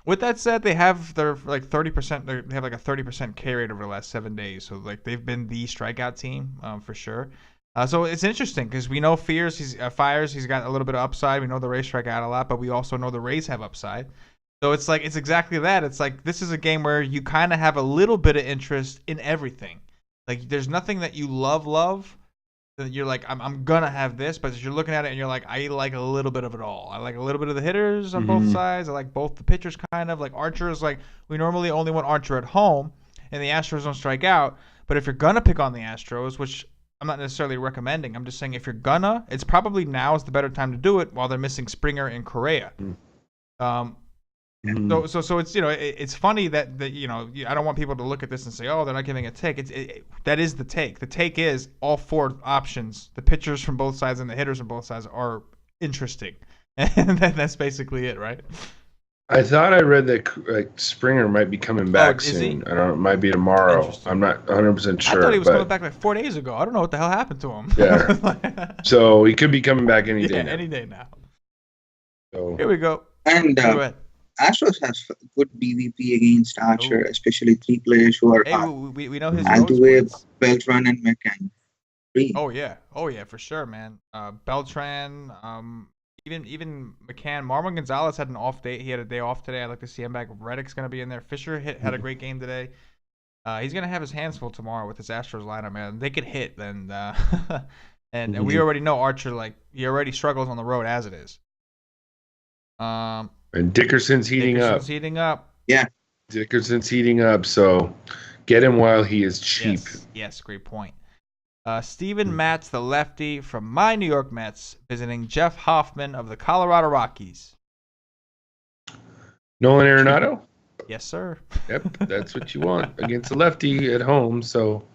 With that said, they have their 30%. They have like a 30% K rate over the last 7 days, so like they've been the strikeout team for sure. So it's interesting because we know Fires, he's got a little bit of upside. We know the Rays strike out a lot, but we also know the Rays have upside. So it's like it's exactly that. It's like this is a game where you kind of have a little bit of interest in everything. Like there's nothing that you love that you're like I'm gonna have this, but as you're looking at it and you're like I like a little bit of it all. I like a little bit of the hitters on both sides. I like both the pitchers kind of. Like Archer is like we normally only want Archer at home, and the Astros don't strike out. But if you're gonna pick on the Astros, which I'm not necessarily recommending. I'm just saying if you're gonna, it's probably now is the better time to do it while they're missing Springer and Correa. So it's it's funny that I don't want people to look at this and say, oh, they're not giving a take. That is the take. The take is all 4 options. The pitchers from both sides and the hitters from both sides are interesting, and that's basically it, right? I thought I read that Springer might be coming back soon. I don't know. It might be tomorrow. I'm not 100% sure. I thought he was coming back like 4 days ago. I don't know what the hell happened to him. Yeah. So he could be coming back any day now. Any day now. So here we go. And Astros has good BVP against Archer, especially 3 players who are we know his Altuve, Beltran, and McCann. Oh yeah, for sure, man. Beltran, Even McCann, Marwin Gonzalez had an off day. He had a day off today. I'd like to see him back. Reddick's going to be in there. Fisher had a great game today. He's going to have his hands full tomorrow with his Astros lineup, man. They could hit, and we already know Archer, he already struggles on the road as it is. And Dickerson's heating up. Yeah. Dickerson's heating up, so get him while he is cheap. Yes, great point. Steven Matz, the lefty from my New York Mets, visiting Jeff Hoffman of the Colorado Rockies. Nolan Arenado? Yes, sir. Yep, that's what you want against a lefty at home. So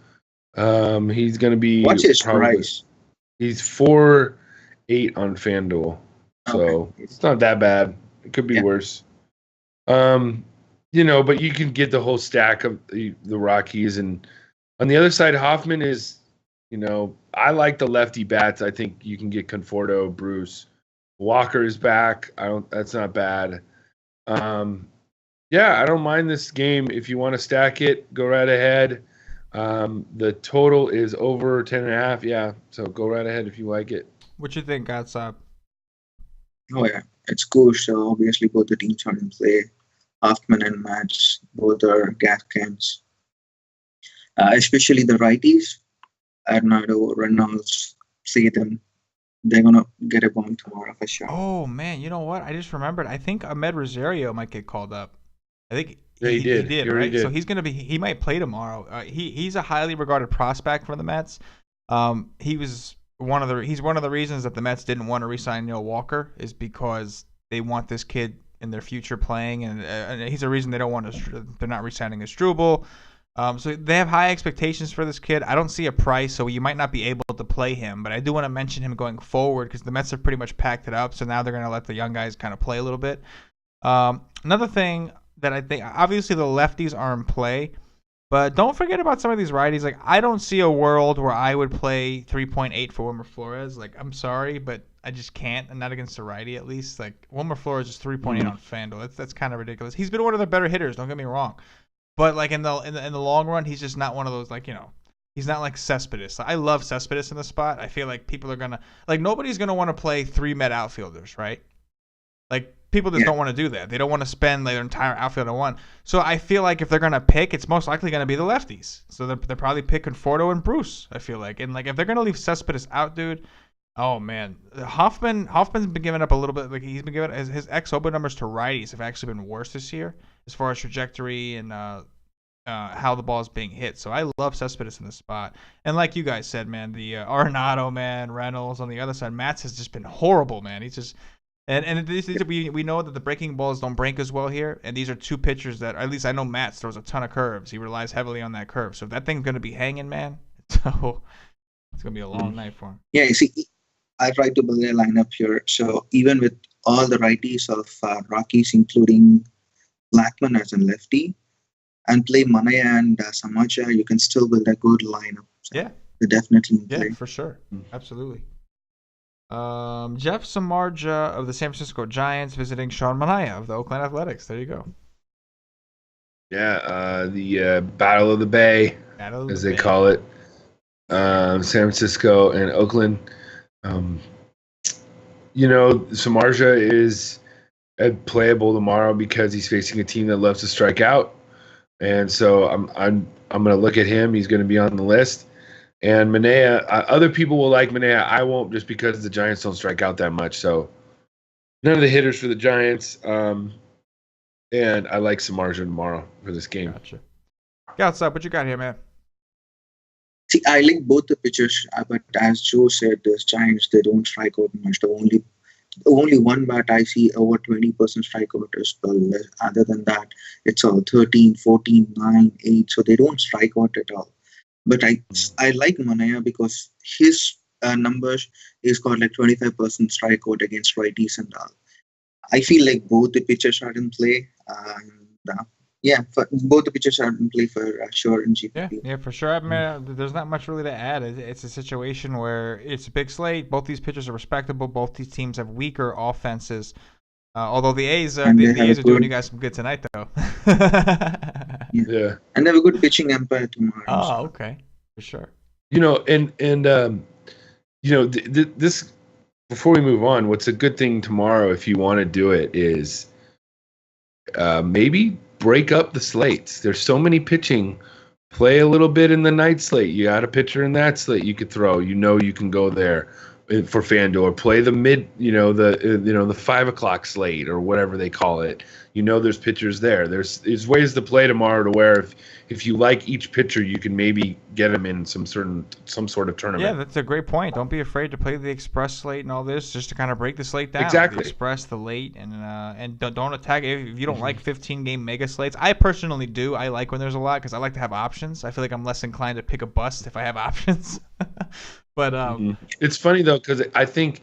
he's going to be. What's his price? He's 4.8 on FanDuel, so it's not that bad. It could be worse. But you can get the whole stack of the Rockies, and on the other side, Hoffman is. I like the lefty bats. I think you can get Conforto, Bruce, Walker is back. That's not bad. I don't mind this game. If you want to stack it, go right ahead. The total is over 10.5. Yeah, so go right ahead if you like it. What you think, Goudsaab? Oh yeah, it's cool. So obviously both the teams are in play. Hoffman and Matz, both are gas cans. Especially the righties. Arenado, Reynolds, Sweatin, they're going to get a bomb tomorrow for sure. Oh, man. You know what? I just remembered. I think Ahmed Rosario might get called up. I think he did, right? Did. So he's going to be – he might play tomorrow. He's a highly regarded prospect for the Mets. He's one of the reasons that the Mets didn't want to re-sign Neil Walker is because they want this kid in their future playing, and he's a reason they don't want to – they're not re-signing Asdrubal. So they have high expectations for this kid. I don't see a price, so you might not be able to play him. But I do want to mention him going forward because the Mets have pretty much packed it up. So now they're going to let the young guys kind of play a little bit. Another thing that I think, obviously the lefties are in play. But don't forget about some of these righties. Like, I don't see a world where I would play 3.8 for Wilmer Flores. Like, I'm sorry, but I just can't. And not against a righty, at least. Like, Wilmer Flores is 3.8 on FanDuel. That's kind of ridiculous. He's been one of the better hitters. Don't get me wrong. But like in the long run, he's just not one of those, like, he's not like Cespedes. I love Cespedes in the spot. I feel like people are gonna, like, nobody's gonna want to play 3 Met outfielders, right? Like, people just don't want to do that. They don't want to spend their entire outfield on one. So I feel like if they're gonna pick, it's most likely gonna be the lefties. So they're probably picking Conforto and Bruce. I feel like, and like if they're gonna leave Cespedes out, dude. Oh man, Hoffman's been giving up a little bit. Like, he's been giving his xOBA numbers to righties have actually been worse this year as far as trajectory and how the ball is being hit. So I love Cespedes in this spot. And like you guys said, man, the Arenado, man, Reynolds on the other side, Matz has just been horrible, man. He's just we know that the breaking balls don't break as well here, and these are 2 pitchers that, at least I know Matz throws a ton of curves. He relies heavily on that curve. So if that thing's gonna be hanging, man, so it's gonna be a long night for him. Yeah, you see, I tried to build a lineup here. So even with all the righties of Rockies, including Blackman as a lefty, and play Manaya and Samardzija, you can still build a good lineup. So yeah, definitely play. Yeah, for sure, absolutely. Jeff Samardzija of the San Francisco Giants visiting Sean Manaea of the Oakland Athletics. There you go. Yeah, the Battle of the Bay, as they call it. San Francisco and Oakland. Samardzija is playable tomorrow because he's facing a team that loves to strike out, and so I'm going to look at him. He's going to be on the list. And Manaea, other people will like Manaea. I won't, just because the Giants don't strike out that much. So none of the hitters for the Giants. And I like Samardzija tomorrow for this game. Gotcha. Goudsaab, what you got here, man? See, I like both the pitchers, but as Joe said, the Giants, they don't strike out much. The only one bat I see over 20% strikeout is Bell. Other than that, it's all 13, 14, 9, 8. So they don't strike out at all. But I like Manaea because his numbers is got like 25% strikeout against righties and all. I feel like both the pitchers are in play. Both the pitchers are in play for sure in GPP. Yeah, for sure. I mean, there's not much really to add. It's a situation where it's a big slate. Both these pitchers are respectable. Both these teams have weaker offenses. Although the A's are doing you guys some good tonight, though. Yeah, and they have a good pitching empire tomorrow. Oh, okay, for sure. This, before we move on, what's a good thing tomorrow if you want to do it is maybe break up the slates. There's so many pitching. Play a little bit in the night slate. You got a pitcher in that slate you could throw. You can go there for FanDuel, or play the the 5 o'clock slate or whatever they call it. There's pitchers there. There's ways to play tomorrow to where if you like each pitcher, you can maybe get them in some sort of tournament. Yeah, that's a great point. Don't be afraid to play the express slate and all this, just to kind of break the slate down. Exactly. The express, the late, and don't attack it. If you don't like 15-game mega slates, I personally do. I like when there's a lot because I like to have options. I feel like I'm less inclined to pick a bust if I have options. But it's funny though, because I think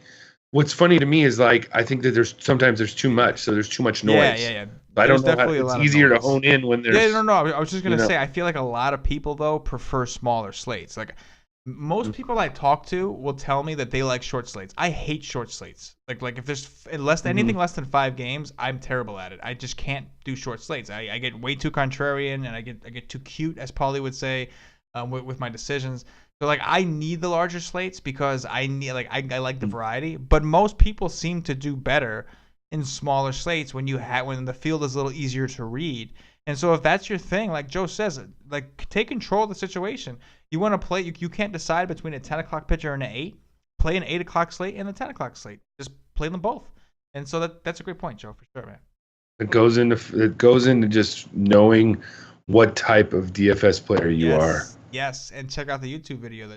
what's funny to me is, like, I think that there's too much, so there's too much noise. Yeah. I don't know how it's easier to hone in when there's. Yeah, no. I was just gonna say, I feel like a lot of people though prefer smaller slates. Like, most people I talk to will tell me that they like short slates. I hate short slates. Like if there's anything less than 5 games, I'm terrible at it. I just can't do short slates. I get way too contrarian, and I get too cute, as Paulie would say, with my decisions. So, like, I need the larger slates because I like the variety. But most people seem to do better in smaller slates when the field is a little easier to read. And so if that's your thing, like Joe says, like, take control of the situation. You want to play, you can't decide between a 10 o'clock pitcher and an 8. Play an 8 o'clock slate and a 10 o'clock slate. Just play them both. And so that's a great point, Joe, for sure, man. It goes into just knowing what type of DFS player you are. Yes, and check out the YouTube video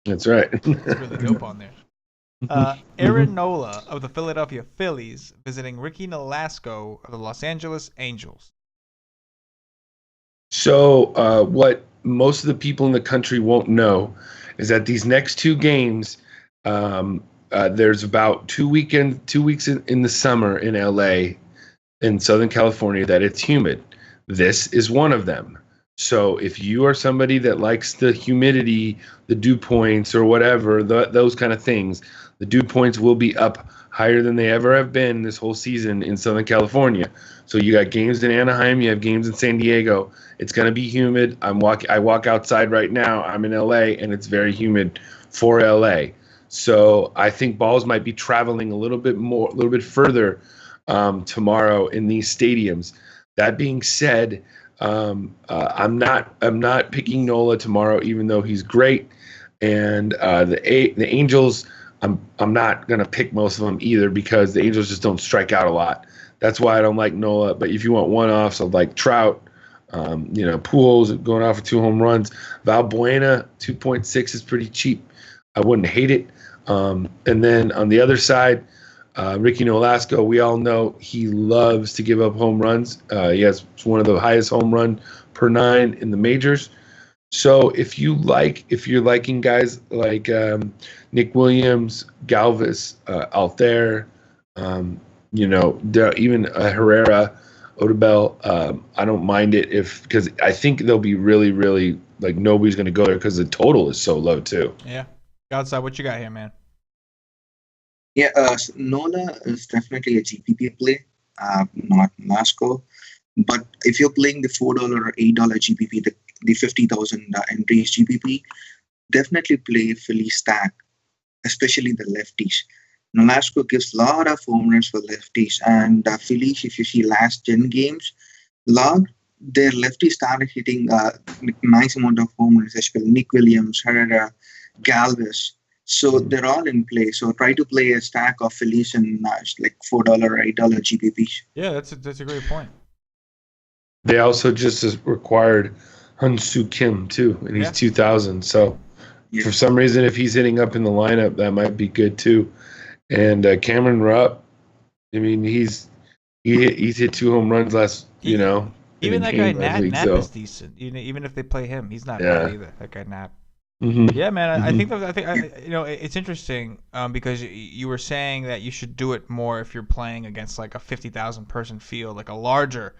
that's right. It's really dope on there. Aaron Nola of the Philadelphia Phillies visiting Ricky Nolasco of the Los Angeles Angels. So what most of the people in the country won't know is that these next 2 games, there's about 2 weeks in the summer in LA, in Southern California, that it's humid. This is one of them. So if you are somebody that likes the humidity, the dew points or whatever, those kind of things, the dew points will be up higher than they ever have been this whole season in Southern California. So you got games in Anaheim, you have games in San Diego. It's going to be humid. I walk outside right now. I'm in LA and it's very humid for LA. So I think balls might be traveling a little bit further tomorrow in these stadiums. That being said, I'm not picking Nola tomorrow, even though he's great. And the Angels, I'm not gonna pick most of them either because the Angels just don't strike out a lot. That's why I don't like Nola. But if you want one-offs, I'd like Trout. Pujols going off for 2 home runs. Valbuena 2.6 is pretty cheap. I wouldn't hate it. And then on the other side, Ricky Nolasco, we all know he loves to give up home runs. He has one of the highest home run per 9 in the majors. So if you're liking guys like Nick Williams, Galvis, Altair, even Herrera, Odubel, I don't mind it because I think they'll be really, really like nobody's going to go there because the total is so low too. Yeah. Goudsaab, what you got here, man? Yeah, Nola is definitely a GPP play, not Nolasco. But if you're playing the $4 or $8 GPP, the 50,000 entries GPP, definitely play Philly stack, especially the lefties. Nolasco gives a lot of home runs for lefties, and Phillies, if you see last 10 games, their lefties started hitting a nice amount of home runs, especially Nick Williams, Herrera, Galvis. So they're all in play. So try to play a stack of Phillies and like $4 or $8 GPP. Yeah, that's a great point. They also just required Hyun-Soo Kim too, and he's 2,000. So for some reason, if he's hitting up in the lineup, that might be good too. And Cameron Rupp, I mean, he's hit 2 home runs last. Even that guy Nap is decent. Even if they play him, he's not bad either. That guy Nap. Mm-hmm. Yeah, man. I think it's interesting because you were saying that you should do it more if you're playing against like a 50,000 person field, like a larger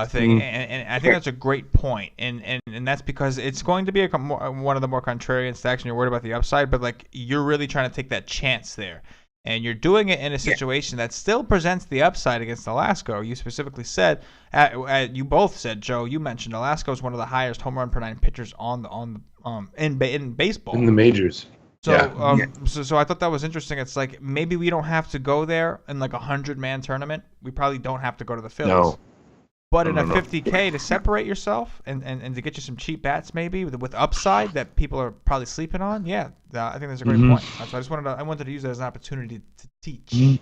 thing. And I think that's a great point. And that's because it's going to be one of the more contrarian stacks, and you're worried about the upside, but like you're really trying to take that chance there. And you're doing it in a situation that still presents the upside against Nolasco. You specifically said, you both said, Joe. You mentioned Nolasco is one of the highest home run per 9 pitchers in baseball in the majors. So so I thought that was interesting. It's like maybe we don't have to go there in like 100-man tournament. We probably don't have to go to the Phillies. No. But in a 50K to separate yourself and to get you some cheap bats maybe with upside that people are probably sleeping on, I think that's a great point. So I wanted to use that as an opportunity to teach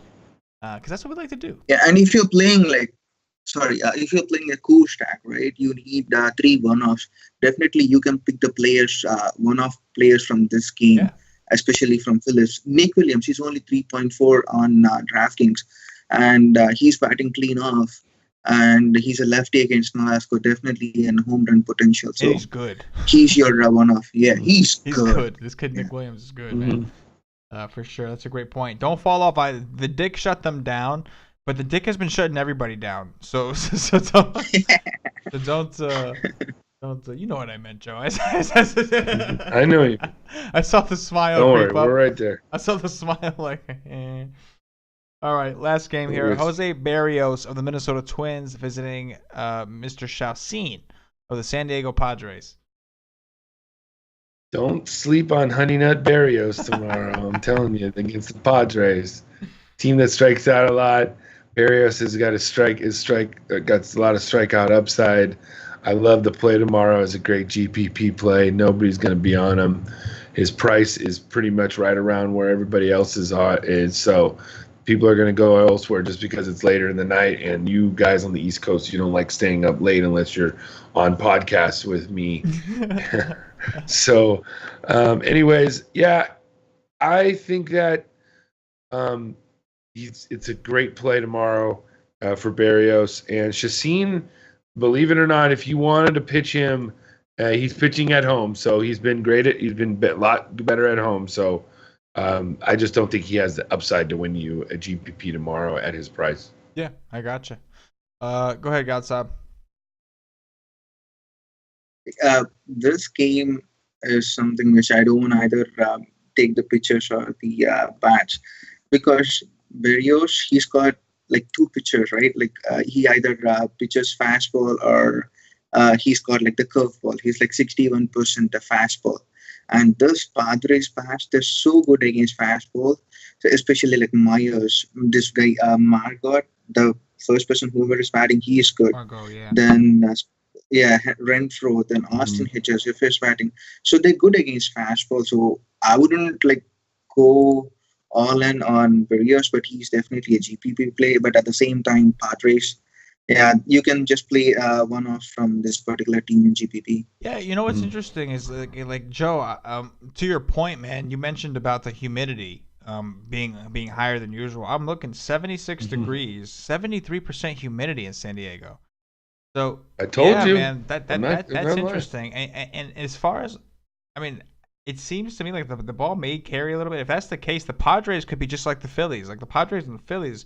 because that's what we like to do. Yeah, and if you're playing if you're playing a cool stack, right, you need 3 one-offs. Definitely you can pick the players, one-off players from this game, especially from Phillies. Nick Williams, he's only 3.4 on DraftKings, and he's batting clean off. And he's a lefty against Nolasco, definitely in home run potential. So he's good. He's your one-off. Yeah, he's good. This kid Nick Williams is good, man. For sure. That's a great point. Don't fall off. The Dick shut them down, but the Dick has been shutting everybody down. So don't. You know what I meant, Joe. I know you. I saw the smile. Don't worry, we're right there. I saw the smile All right, last game here. Jose Berrios of the Minnesota Twins visiting Mr. Chacin of the San Diego Padres. Don't sleep on Honey Nut Berrios tomorrow. I'm telling you, against the Padres, team that strikes out a lot. Berrios has got got a lot of strikeout upside. I love the play tomorrow as a great GPP play. Nobody's going to be on him. His price is pretty much right around where everybody else's is. So people are going to go elsewhere just because it's later in the night. And you guys on the East Coast, you don't like staying up late unless you're on podcasts with me. So, anyways, I think that it's a great play tomorrow for Berrios. And Chacin, believe it or not, if you wanted to pitch him, he's pitching at home. So he's been great. He's been a lot better at home. So I just don't think he has the upside to win you a GPP tomorrow at his price. Yeah, I gotcha. Go ahead, Goudsaab. This game is something which I don't either take the pitchers or the bats, because Berrios, he's got like two pitchers, right? Like he either pitches fastball or he's got like the curveball. He's like 61% a fastball. And this Padres bats, they're so good against fastball, so especially like Myers. This guy, Margot, the first person whoever is batting, he is good. Margot, yeah. Then yeah, Renfro, then Mm-hmm. Austin Hedges if he's batting. So they're good against fastball. So I wouldn't like go all in on Berrios, but he's definitely a GPP play. But at the same time, Padres, yeah, you can just play one off from this particular team in GPP. Yeah, you know what's Mhm. interesting is like Joe, to your point, man, you mentioned about the humidity being higher than usual. I'm looking 76 Mhm. degrees, 73% humidity in San Diego. So I told yeah, you. man, I'm not that's lying. interesting. And as far as, I mean, it seems to me like the ball may carry a little bit. If that's the case, the Padres could be just like the Phillies. Like the Padres and the Phillies,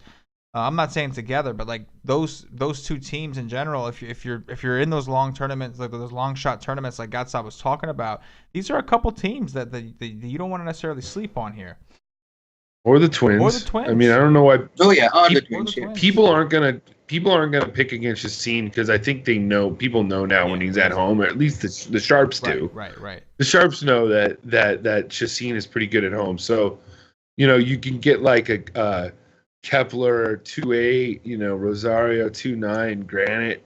I'm not saying together, but like those two teams in general. If you're in those long tournaments, like those long shot tournaments, like Goudsaab was talking about, these are a couple teams that you don't want to necessarily sleep on here. Or the Twins. Or the Twins. I mean, I don't know why Oh yeah, all the People- twins. Yeah. Twins. people aren't gonna pick against Chacin because I think people know now when Yeah. he's at home, or at least the Sharps do. Right. The Sharps know that Chacin is pretty good at home. So, you can get like a Kepler 2.8, Rosario 2.9, Granite.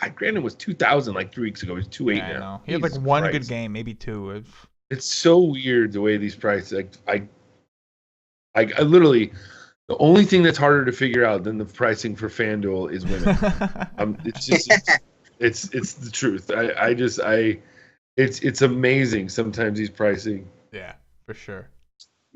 God, Granite was 2,000 like 3 weeks ago. He's 2.8 Yeah, I now. know. He had like Jesus one Christ. good game, maybe two. It's so weird the way these prices. I literally, the only thing that's harder to figure out than the pricing for FanDuel is winning. It's just it's the truth. It's amazing sometimes these pricing. Yeah, for sure.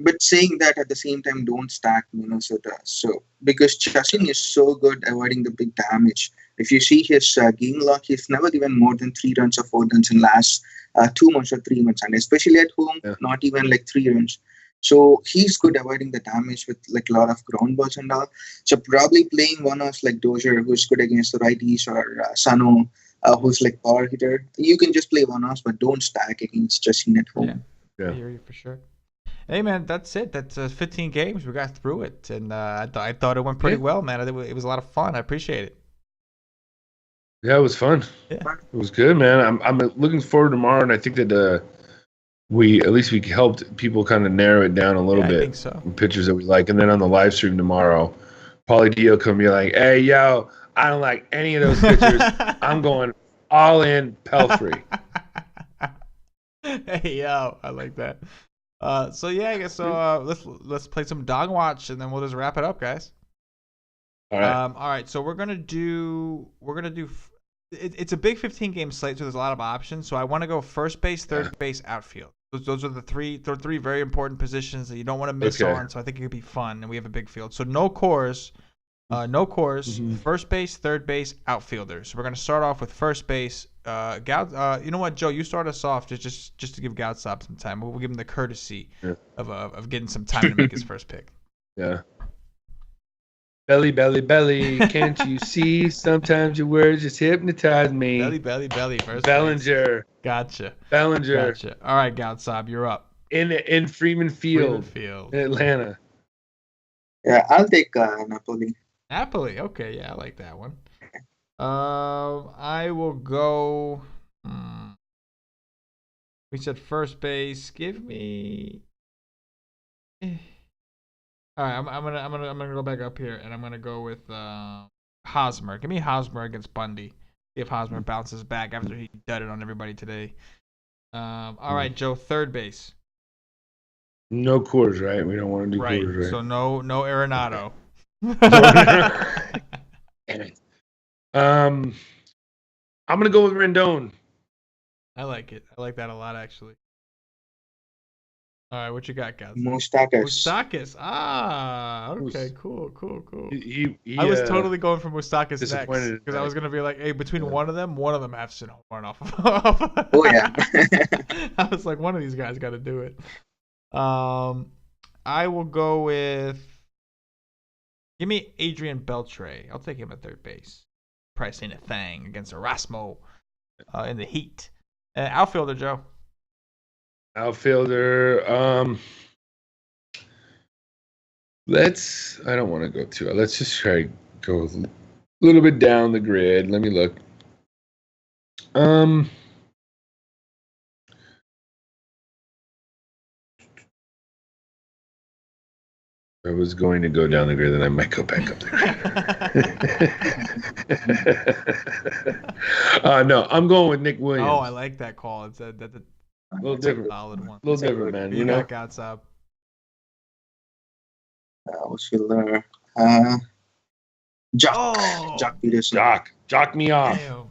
But saying that at the same time, don't stack Minnesota. So because Chassin is so good avoiding the big damage. If you see his game log, he's never given more than 3 runs or 4 runs in last 2 months or 3 months, and especially at home, Yeah. not even like 3 runs. So he's good avoiding the damage with like a lot of ground balls and all. So probably playing one of like Dozier, who's good against the righties, or Sano, who's like power hitter. You can just play one offs, but don't stack against Chassin at home. I hear you for sure. Hey man, that's it. That's 15 games. We got through it, and I thought it went pretty Yeah. well, man. It was a lot of fun. I appreciate it. Yeah, it was fun. Yeah. It was good, man. I'm looking forward to tomorrow, and I think that we helped people kind of narrow it down a little I bit. think so. Pictures that we like, and then on the live stream tomorrow, Paulie D will come be like, "Hey, yo, I don't like any of those pictures. I'm going all in Pelfrey." Hey yo, I like that. So yeah, I guess let's play some dog watch, and then we'll just wrap it up, guys. All right. All right. So we're gonna do. It's a big 15 game slate, so there's a lot of options. So I want to go first base, third base, outfield. Those are the three very important positions that you don't want to miss Okay. on. So I think it could be fun, and we have a big field. So no cores, Mhm. first base, third base, outfielders. So we're gonna start off with first base. You know what, Joe? You start us off just to give Goudsaab some time. We'll give him the courtesy Yeah. of getting some time to make his first pick. Yeah. Belly, belly, belly. Can't you see? Sometimes your words just hypnotize me. Belly. First base. Bellinger. Gotcha. Bellinger. Gotcha. All right, Goudsaab, you're up. In Freeman Field, Field. in Atlanta. Yeah, I'll take Napoli. Napoli. Okay, yeah, I like that one. I will go. We said first base. Give me. All right, I'm gonna go back up here, and I'm gonna go with Hosmer. Give me Hosmer against Bundy. See if Hosmer bounces back after he dudded on everybody today. All right, Joe, third base. No Coors, right? We don't want to do Right. Coors, right? So no Arenado. Damn it. I'm gonna go with Rendon. I like it. I like that a lot, actually. All right, what you got, guys? Moustakas. Moustakas. Ah, okay, cool. He I was totally going for Moustakas next disappointed because I was tonight. gonna be like, hey, between Yeah. one of them has to home run off. Oh yeah. I was like, one of these guys got to do it. I will go with. Give me Adrian Beltre. I'll take him at third base. Price ain't a thing against Erasmo in the Heat. Outfielder, Joe. Outfielder. I don't want to go too. Let's just try to go a little bit down the grid. Let me look. I was going to go down the grid, then I might go back up the grid. No, I'm going with Nick Williams. Oh, I like that call. It's a little different. Solid one. A little different, man. You know, Goudsaab. Outfielder. Jock Peterson. Jock me off. Damn.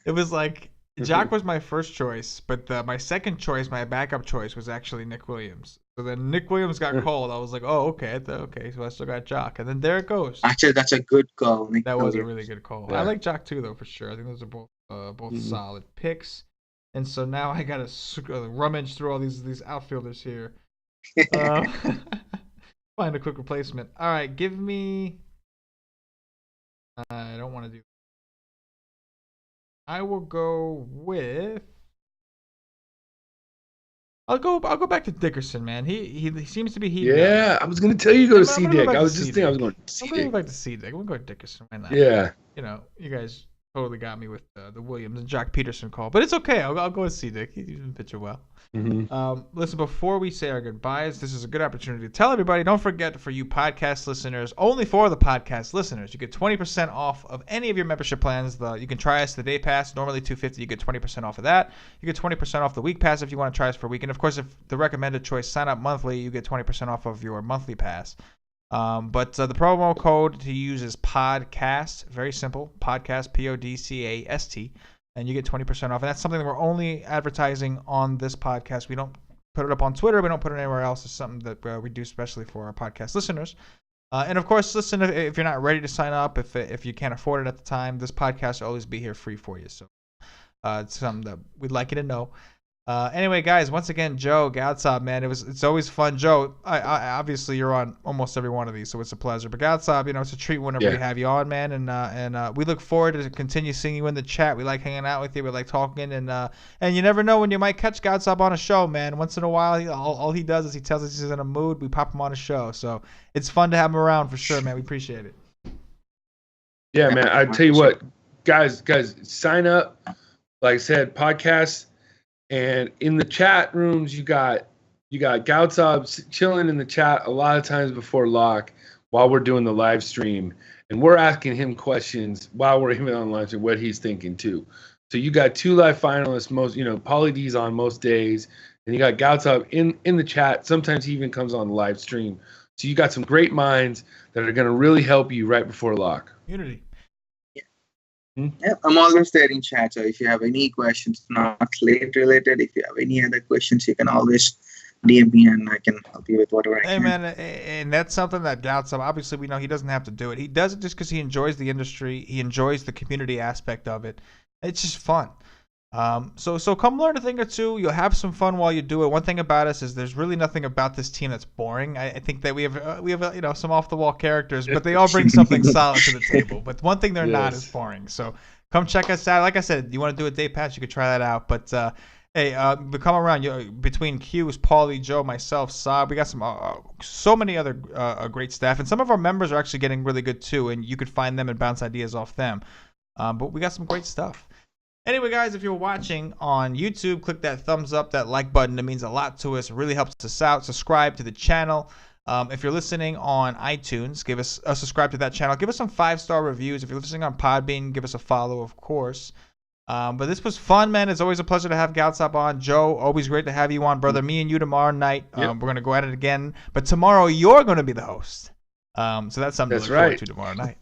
It was like Jock was my first choice, but my second choice, my backup choice, was actually Nick Williams. So then Nick Williams got called. I was like, oh, okay, so I still got Jock. And then there it goes. Actually, that's a good call, Nick That Williams. was a really good call. Yeah. I like Jock too, though, for sure. I think those are both solid picks. And so now I got to rummage through all these outfielders here. Find a quick replacement. All right, give me. I don't want to do. I will go with. I'll go back to Dickerson, man. He seems to be heating up. Yeah, I was gonna tell you to go to I'm gonna C-Dick. go back I to was just thinking I was going to I'm gonna go C-Dick. back to C-Dick. I'm gonna go to Dickerson. Why not? Yeah. You know, you guys totally got me with the Williams and Jock Peterson call, but it's okay. I'll go with C-Dick. He's been pitching well. Listen, before we say our goodbyes, this is a good opportunity to tell everybody, don't forget, for you podcast listeners, only for the podcast listeners, you get 20% off of any of your membership plans. You can try us the day pass, normally $250. You get 20% off of that. You get 20% off the week pass if you want to try us for a week. And of course, if the recommended choice, sign up monthly, you get 20% off of your monthly pass. But the promo code to use is podcast. Very simple. Podcast, PODCAST. And you get 20% off. And that's something that we're only advertising on this podcast. We don't put it up on Twitter. We don't put it anywhere else. It's something that we do specially for our podcast listeners. And of course, listen, if you're not ready to sign up, if you can't afford it at the time, this podcast will always be here free for you. So it's something that we'd like you to know. Anyway, guys, once again, Joe, Goudsaab, man, it's always fun. Joe, I obviously you're on almost every one of these, so it's a pleasure. But Goudsaab, it's a treat whenever we have you on, man, and we look forward to continue seeing you in the chat. We like hanging out with you. We like talking, and you never know when you might catch Goudsaab on a show, man. Once in a while, all he does is he tells us he's in a mood. We pop him on a show, so it's fun to have him around for sure, man. We appreciate it. Yeah, man. I tell you what, guys, sign up. Like I said, podcasts. And in the chat rooms, you got Goudsaab chilling in the chat a lot of times before lock while we're doing the live stream, and we're asking him questions while we're even on live stream, what he's thinking too. So you got 2 live finalists, Pauly D's on most days, and you got Goudsaab in the chat. Sometimes he even comes on the live stream. So you got some great minds that are going to really help you right before lock. Unity. Yeah, I'm always there in chat. So if you have any questions, not slate related, if you have any other questions, you can always DM me and I can help you with whatever I can. Hey, man, and that's something that Goudsaab, obviously we know he doesn't have to do it. He does it just because he enjoys the industry. He enjoys the community aspect of it. It's just fun. So come learn a thing or two. You'll have some fun while you do it. One thing about us is there's really nothing about this team that's boring. I think that we have some off the wall characters, but they all bring something solid to the table. But one thing they're not is boring. So come check us out. Like I said, you want to do a day pass, you could try that out. But hey, come around. Between Q's, Paulie, Joe, myself, Saab, we got so many other great staff, and some of our members are actually getting really good too. And you could find them and bounce ideas off them. But we got some great stuff. Anyway, guys, if you're watching on YouTube, click that thumbs up, that like button. It means a lot to us. It really helps us out. Subscribe to the channel. If you're listening on iTunes, give us a subscribe to that channel. Give us some 5-star reviews. If you're listening on Podbean, give us a follow, of course. But this was fun, man. It's always a pleasure to have Goudsaab on. Joe, always great to have you on, brother. Me and you tomorrow night. We're going to go at it again. But tomorrow, you're going to be the host. So that's something to look forward to tomorrow night.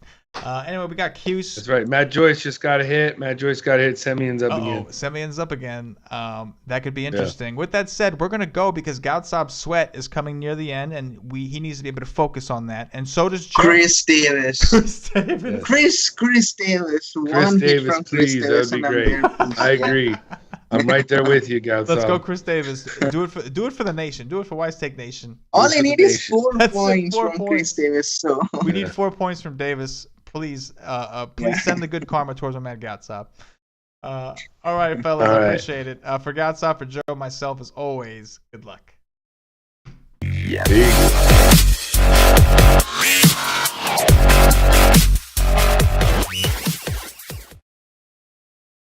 Anyway, we got Q's. That's right. Matt Joyce just got a hit. Semion's up again. Semion's up again. That could be interesting. With that said, we're going to go because Goudsaab's sweat is coming near the end, and he needs to be able to focus on that. And so does Joe. Chris Davis. Chris Davis. Chris Davis. Chris Davis, please. That would be great. I agree. I'm right there with you, Goudsaab. Let's go, Chris Davis. Do it for the nation. Do it for Wise Take Nation. All I need is 4 points from Chris Davis. So we need 4 points from Davis. Please send the good karma towards our man Goudsaab. All right, fellas. All I right. appreciate it. For Goudsaab, for Joe, myself, as always, good luck. Peace.